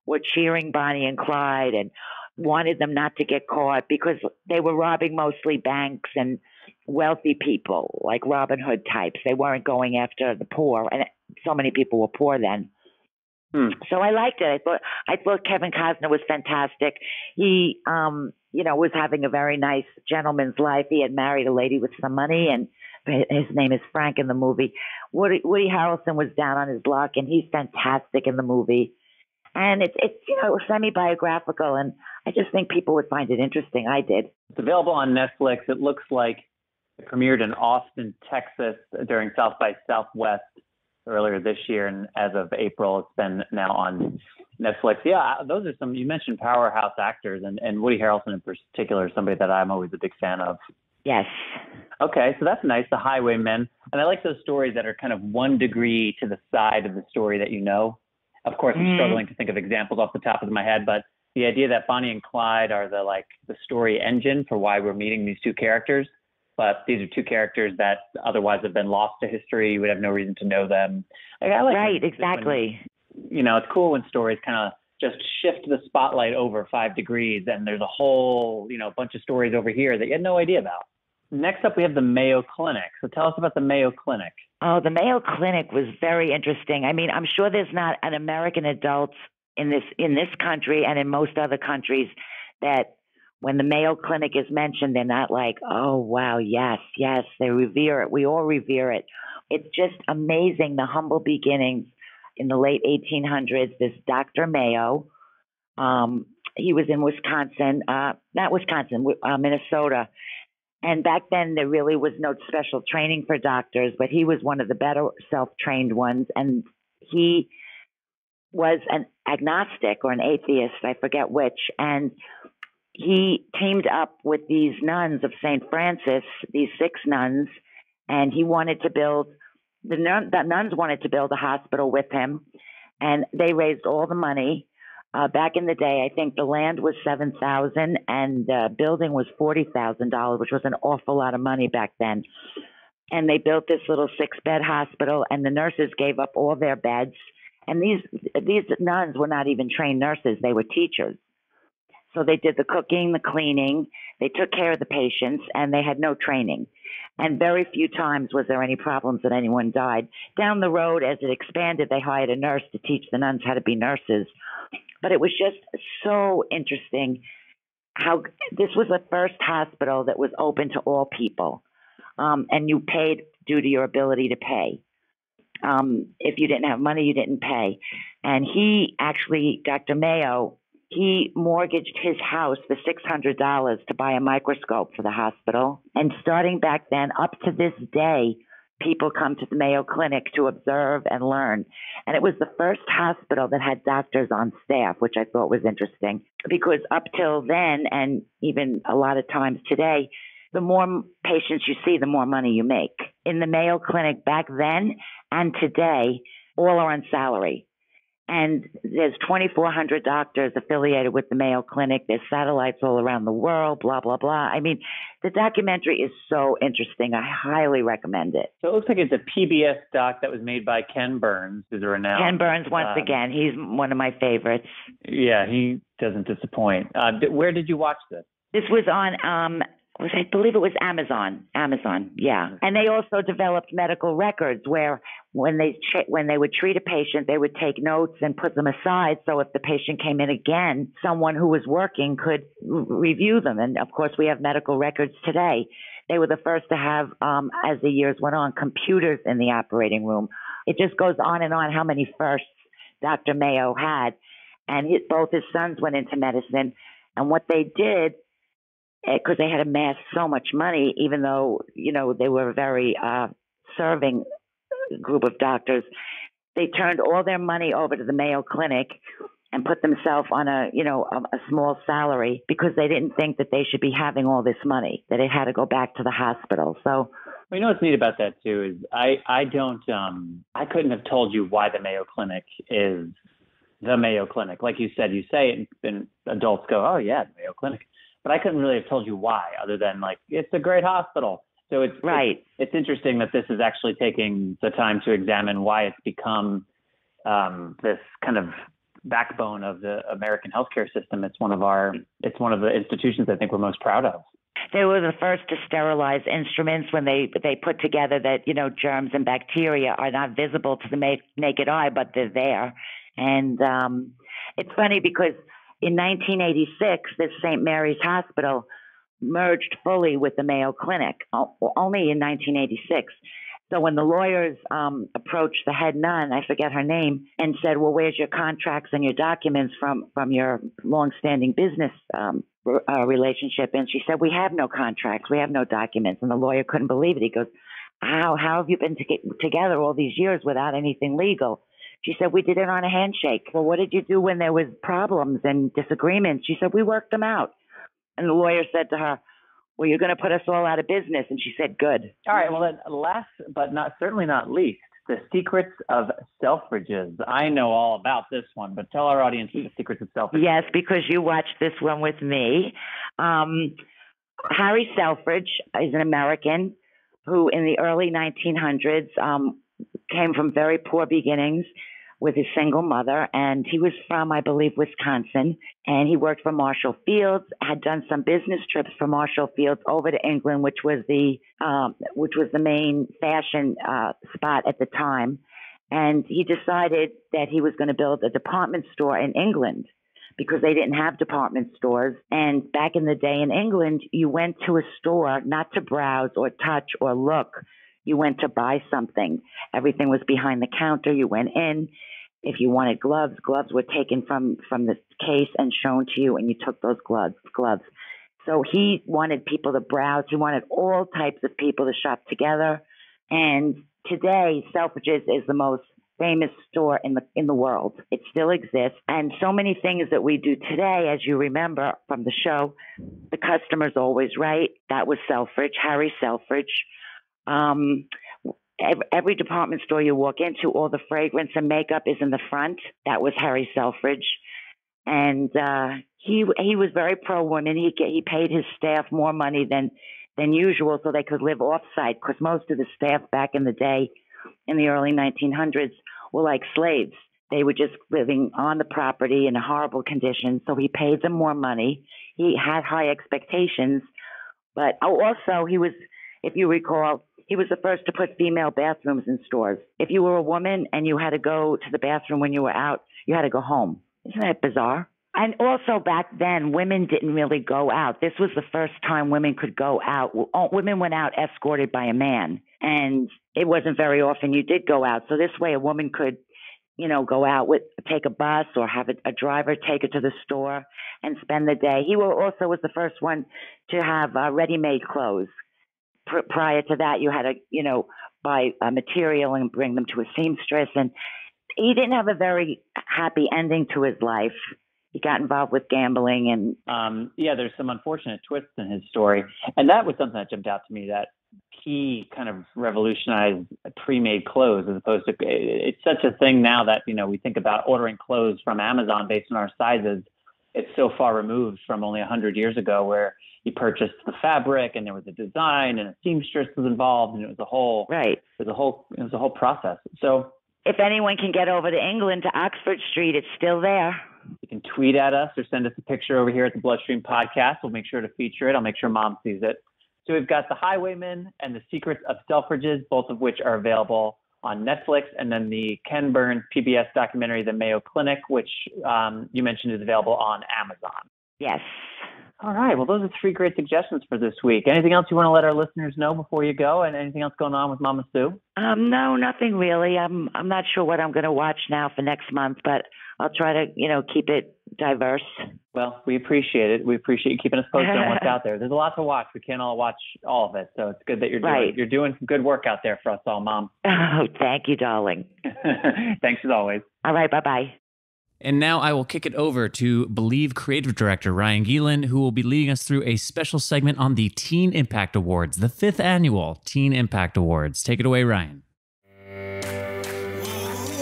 were cheering Bonnie and Clyde and wanted them not to get caught because they were robbing mostly banks and wealthy people, like Robin Hood types. They weren't going after the poor, and so many people were poor then. So I liked it. I thought Kevin Costner was fantastic. He, was having a very nice gentleman's life. He had married a lady with some money, and his name is Frank in the movie. Woody Harrelson was down on his luck, and he's fantastic in the movie. And it's semi-biographical, and I just think people would find it interesting. I did. It's available on Netflix. It looks like it premiered in Austin, Texas during South by Southwest earlier this year, and as of April, it's been now on Netflix. Yeah, those are some, you mentioned powerhouse actors, and Woody Harrelson in particular is somebody that I'm always a big fan of. Yes. Okay, so that's nice, The Highwaymen. And I like those stories that are kind of 1 degree to the side of the story that you know. Of course, I'm struggling to think of examples off the top of my head, but the idea that Bonnie and Clyde are the story engine for why we're meeting these two characters. But these are two characters that otherwise have been lost to history. You would have no reason to know them. I like right, exactly. It's cool when stories kind of just shift the spotlight over 5 degrees, and there's a whole, bunch of stories over here that you had no idea about. Next up, we have the Mayo Clinic. So tell us about the Mayo Clinic. Oh, the Mayo Clinic was very interesting. I mean, I'm sure there's not an American adult in this country and in most other countries that when the Mayo Clinic is mentioned, they're not like, oh, wow, yes, they revere it. We all revere it. It's just amazing, the humble beginnings in the late 1800s. This Dr. Mayo, he was in Minnesota. And back then, there really was no special training for doctors, but he was one of the better self-trained ones. And he was an agnostic or an atheist, I forget which, and he teamed up with these nuns of St. Francis, these 6 nuns, and he wanted to build, the nuns wanted to build a hospital with him, and they raised all the money. Back in the day, I think the land was $7,000 and the building was $40,000, which was an awful lot of money back then. And they built this little 6-bed hospital, and the nurses gave up all their beds. And these nuns were not even trained nurses; they were teachers. So they did the cooking, the cleaning, they took care of the patients, and they had no training. And very few times was there any problems that anyone died. Down the road, as it expanded, they hired a nurse to teach the nuns how to be nurses. But it was just so interesting how this was the first hospital that was open to all people. And you paid due to your ability to pay. If you didn't have money, you didn't pay. And he actually, Dr. Mayo, he mortgaged his house for $600 to buy a microscope for the hospital. And starting back then, up to this day, people come to the Mayo Clinic to observe and learn. And it was the first hospital that had doctors on staff, which I thought was interesting. Because up till then, and even a lot of times today, the more patients you see, the more money you make. In the Mayo Clinic back then and today, all are on salary. And there's 2,400 doctors affiliated with the Mayo Clinic. There's satellites all around the world, blah, blah, blah. I mean, the documentary is so interesting. I highly recommend it. So it looks like it's a PBS doc that was made by Ken Burns, who's a renowned. Ken Burns, once again, he's one of my favorites. Yeah, he doesn't disappoint. Where did you watch this? This was on I believe it was Amazon. Yeah. And they also developed medical records where when they would treat a patient, they would take notes and put them aside. So if the patient came in again, someone who was working could review them. And of course, we have medical records today. They were the first to have, as the years went on, computers in the operating room. It just goes on and on how many firsts Dr. Mayo had. And both his sons went into medicine. And what they did, because they had amassed so much money, even though, they were a very serving group of doctors, they turned all their money over to the Mayo Clinic and put themselves on a small salary because they didn't think that they should be having all this money, that it had to go back to the hospital. So, well, what's neat about that too is I couldn't have told you why the Mayo Clinic is the Mayo Clinic. Like you said, you say it and adults go, oh yeah, the Mayo Clinic. But I couldn't really have told you why, other than it's a great hospital. So it's right. It's interesting that this is actually taking the time to examine why it's become this kind of backbone of the American healthcare system. It's one of the institutions I think we're most proud of. They were the first to sterilize instruments when they put together that germs and bacteria are not visible to the naked eye, but they're there. And it's funny because in 1986, this St. Mary's Hospital merged fully with the Mayo Clinic, only in 1986. So when the lawyers approached the head nun, I forget her name, and said, well, where's your contracts and your documents from your longstanding business relationship? And she said, we have no contracts. We have no documents. And the lawyer couldn't believe it. He goes, how have you been together all these years without anything legal? She said, we did it on a handshake. Well, what did you do when there was problems and disagreements? She said, we worked them out. And the lawyer said to her, well, you're going to put us all out of business. And she said, good. All right. Well, then last but certainly not least, the secrets of Selfridges. I know all about this one, but tell our audience the secrets of Selfridges. Yes, because you watched this one with me. Harry Selfridge is an American who in the early 1900s came from very poor beginnings with his single mother, and he was from, I believe, Wisconsin, and he worked for Marshall Fields, had done some business trips for Marshall Fields over to England, which was the main fashion spot at the time, and he decided that he was going to build a department store in England because they didn't have department stores. And back in the day in England, you went to a store not to browse or touch or look. You went to buy something. Everything was behind the counter. You went in. If you wanted gloves were taken from the case and shown to you, and you took those gloves. So he wanted people to browse. He wanted all types of people to shop together. And today, Selfridges is the most famous store in the world. It still exists. And so many things that we do today, as you remember from the show, the customer's always right. That was Selfridge, Harry Selfridge. Every department store you walk into, all the fragrance and makeup is in the front. That was Harry Selfridge. And he was very pro-women. He paid his staff more money than usual so they could live off-site, because most of the staff back in the day, in the early 1900s, were like slaves. They were just living on the property in a horrible condition, so he paid them more money. He had high expectations, but also he was, if you recall, he was the first to put female bathrooms in stores. If you were a woman and you had to go to the bathroom when you were out, you had to go home. Isn't that bizarre? And also back then, women didn't really go out. This was the first time women could go out. Women went out escorted by a man. And it wasn't very often you did go out. So this way a woman could, go out take a bus or have a driver take her to the store and spend the day. He also was the first one to have ready-made clothes. Prior to that, you had to, buy material and bring them to a seamstress. And he didn't have a very happy ending to his life. He got involved with gambling and there's some unfortunate twists in his story. And that was something that jumped out to me, that he kind of revolutionized pre-made clothes, as opposed to, it's such a thing now that, we think about ordering clothes from Amazon based on our sizes. It's so far removed from only 100 years ago, where you purchased the fabric and there was a design and a seamstress was involved, and it was a whole process. So if anyone can get over to England, to Oxford Street, it's still there. You can tweet at us or send us a picture over here at the BloodStream podcast. We'll make sure to feature it. I'll make sure Mom sees it. So we've got The Highwaymen and The Secrets of Selfridges, both of which are available on Netflix. And then the Ken Burns PBS documentary, The Mayo Clinic, which you mentioned is available on Amazon. Yes. All right. Well, those are 3 great suggestions for this week. Anything else you want to let our listeners know before you go? And anything else going on with Mama Sue? No, nothing really. I'm not sure what I'm going to watch now for next month, but I'll try to, keep it diverse. Well, we appreciate it. We appreciate you keeping us posted on what's out there. There's a lot to watch. We can't all watch all of it. So it's good that you're doing some good work out there for us all, Mom. Oh, thank you, darling. Thanks as always. All right. Bye-bye. And now I will kick it over to Believe creative director Ryan Gielen, who will be leading us through a special segment on the Teen Impact Awards, the 5th annual Teen Impact Awards. Take it away, Ryan.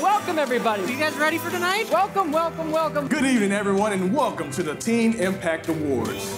Welcome, everybody. You guys ready for tonight? Welcome, welcome, welcome. Good evening, everyone, and welcome to the Teen Impact Awards.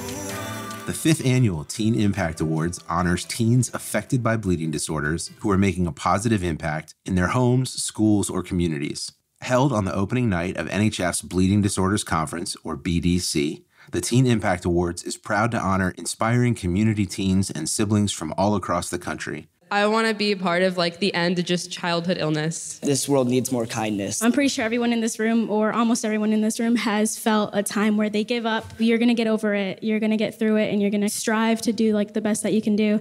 The 5th annual Teen Impact Awards honors teens affected by bleeding disorders who are making a positive impact in their homes, schools, or communities. Held on the opening night of NHF's Bleeding Disorders Conference, or BDC, the Teen Impact Awards is proud to honor inspiring community teens and siblings from all across the country. I want to be a part of the end of just childhood illness. This world needs more kindness. I'm pretty sure everyone in this room, or almost everyone in this room, has felt a time where they give up. You're going to get over it. You're going to get through it, and you're going to strive to do the best that you can do.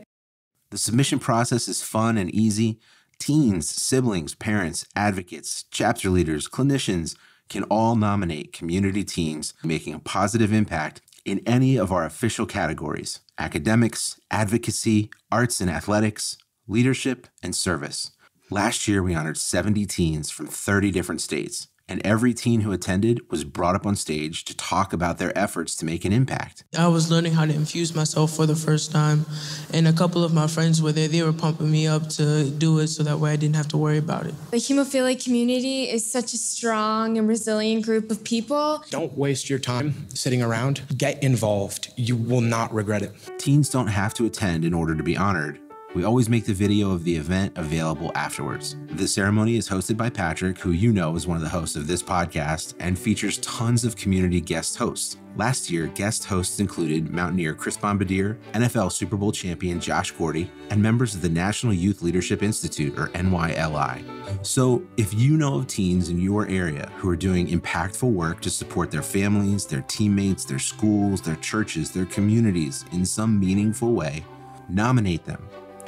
The submission process is fun and easy. Teens, siblings, parents, advocates, chapter leaders, clinicians can all nominate community teens making a positive impact in any of our official categories: academics, advocacy, arts and athletics, leadership, and service. Last year, we honored 70 teens from 30 different states, and every teen who attended was brought up on stage to talk about their efforts to make an impact. I was learning how to infuse myself for the first time, and a couple of my friends were there. They were pumping me up to do it so that way I didn't have to worry about it. The hemophilia community is such a strong and resilient group of people. Don't waste your time sitting around. Get involved. You will not regret it. Teens don't have to attend in order to be honored. We always make the video of the event available afterwards. The ceremony is hosted by Patrick, who you know is one of the hosts of this podcast, and features tons of community guest hosts. Last year, guest hosts included Mountaineer Chris Bombardier, NFL Super Bowl champion Josh Gordy, and members of the National Youth Leadership Institute, or NYLI. So, if you know of teens in your area who are doing impactful work to support their families, their teammates, their schools, their churches, their communities in some meaningful way, nominate them.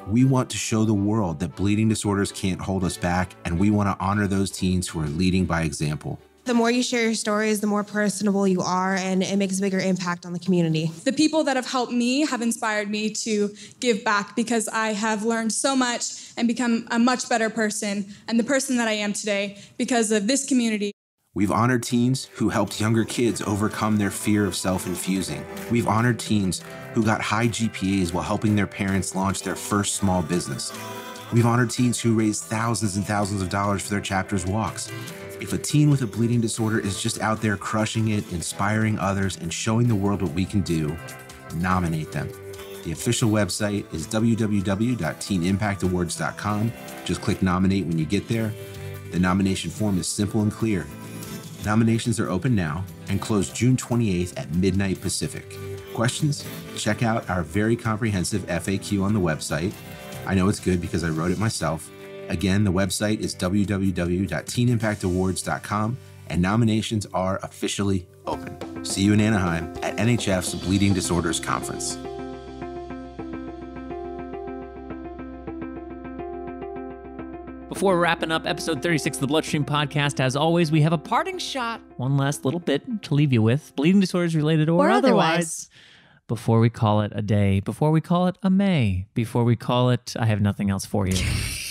We want to show the world that bleeding disorders can't hold us back, and we want to honor those teens who are leading by example. The more you share your stories, the more personable you are, and it makes a bigger impact on the community. The people that have helped me have inspired me to give back because I have learned so much and become a much better person and the person that I am today because of this community. We've honored teens who helped younger kids overcome their fear of self-infusing. We've honored teens who got high GPAs while helping their parents launch their first small business. We've honored teens who raised thousands and thousands of dollars for their chapter's walks. If a teen with a bleeding disorder is just out there crushing it, inspiring others, and showing the world what we can do, nominate them. The official website is www.teenimpactawards.com. Just click nominate when you get there. The nomination form is simple and clear. Nominations are open now and close June 28th at midnight Pacific. Questions? Check out our very comprehensive FAQ on the website. I know it's good because I wrote it myself. Again, the website is www.teenimpactawards.com, and nominations are officially open. See you in Anaheim at NHF's Bleeding Disorders Conference. Before wrapping up episode 36 of the BloodStream podcast, as always, we have a parting shot. One last little bit to leave you with. Bleeding disorders related or otherwise. Before we call it a day, before we call it a May, before we call it, I have nothing else for you.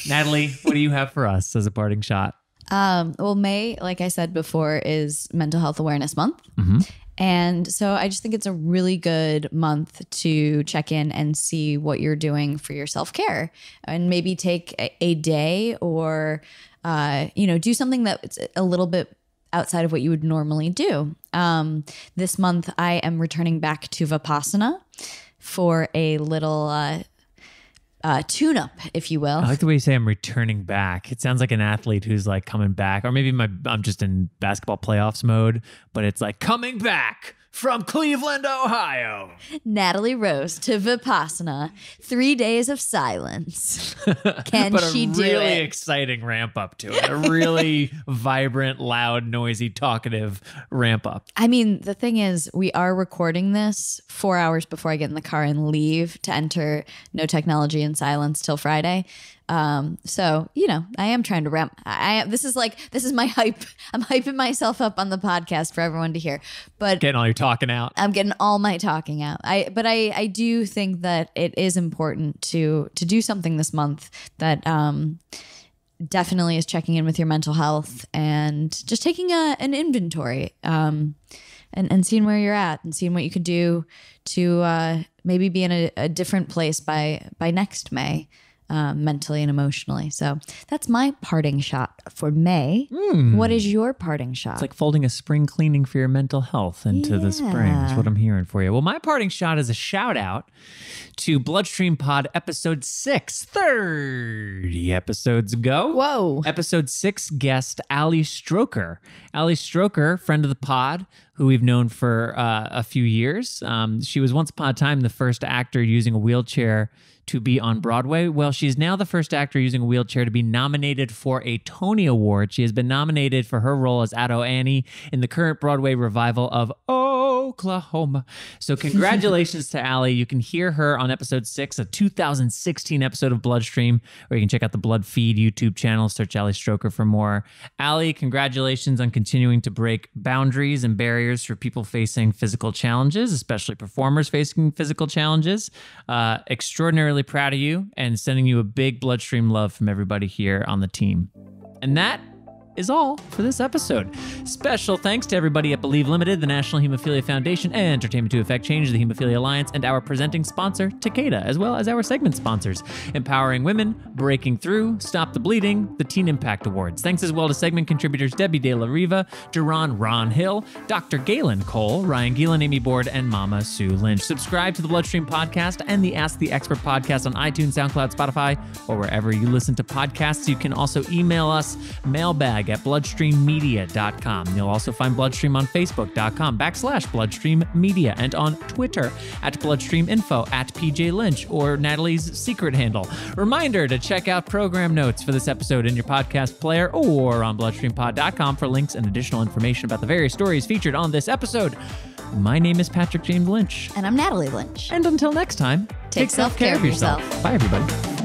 Natalie, what do you have for us as a parting shot? Well, May, like I said before, is Mental Health Awareness Month. Mm-hmm. And so I just think it's a really good month to check in and see what you're doing for your self-care, and maybe take a day or, do something that's a little bit outside of what you would normally do. This month, I am returning back to Vipassana for a little tune-up, if you will. I like the way you say I'm returning back. It sounds like an athlete who's like coming back, or maybe I'm just in basketball playoffs mode, but it's like coming back from Cleveland, Ohio. Natalie Rose to Vipassana, 3 days of silence. Can she do it? But a really exciting ramp up to it. A really vibrant, loud, noisy, talkative ramp up. I mean, the thing is, we are recording this 4 hours before I get in the car and leave to enter No Technology and Silence till Friday. So, I am trying to ramp. This is my hype. I'm hyping myself up on the podcast for everyone to hear. But getting all your talking out. I'm getting all my talking out. But I do think that it is important to do something this month that definitely is checking in with your mental health and just taking an inventory and seeing where you're at and seeing what you could do to maybe be in a different place by next May. Mentally and emotionally. So that's my parting shot for May. What is your parting shot? It's like folding a spring cleaning for your mental health into the spring. That's what I'm hearing for you. Well, my parting shot is a shout out to BloodStream Pod episode 6, 30 episodes ago. Whoa. Episode 6 guest Ali Stroker. Ali Stroker, friend of the pod, who we've known for a few years. She was once upon a time the first actor using a wheelchair to be on Broadway. Well, she's now the first actor using a wheelchair to be nominated for a Tony Award. She has been nominated for her role as Ado Annie in the current Broadway revival of Oklahoma. So congratulations to Ali. You can hear her on episode 6, a 2016 episode of BloodStream, or you can check out the Blood Feed YouTube channel. Search Ali Stroker for more. Ali, congratulations on continuing to break boundaries and barriers for people facing physical challenges, especially performers facing physical challenges. Extraordinarily proud of you and sending you a big BloodStream love from everybody here on the team. And that is all for this episode. Special thanks to everybody at Believe Limited, the National Hemophilia Foundation, and Entertainment to Effect Change, the Hemophilia Alliance, and our presenting sponsor, Takeda, as well as our segment sponsors, Empowering Women, Breaking Through, Stop the Bleeding, the Teen Impact Awards. Thanks as well to segment contributors Debbie De La Riva, Duran Ron Hill, Dr. Galen Cole, Ryan Gielan, Amy Board, and Mama Sue Lynch. Subscribe to the BloodStream podcast and the Ask the Expert podcast on iTunes, SoundCloud, Spotify, or wherever you listen to podcasts. You can also email us, mailbag at bloodstreammedia.com. You'll also find BloodStream on Facebook.com/BloodStreamMedia and on Twitter at BloodStreamInfo, at PJ Lynch, or Natalie's secret handle. Reminder to check out program notes for this episode in your podcast player or on BloodStreamPod.com for links and additional information about the various stories featured on this episode. My name is Patrick James Lynch. And I'm Natalie Lynch. And until next time, take self-care of yourself. Bye, everybody.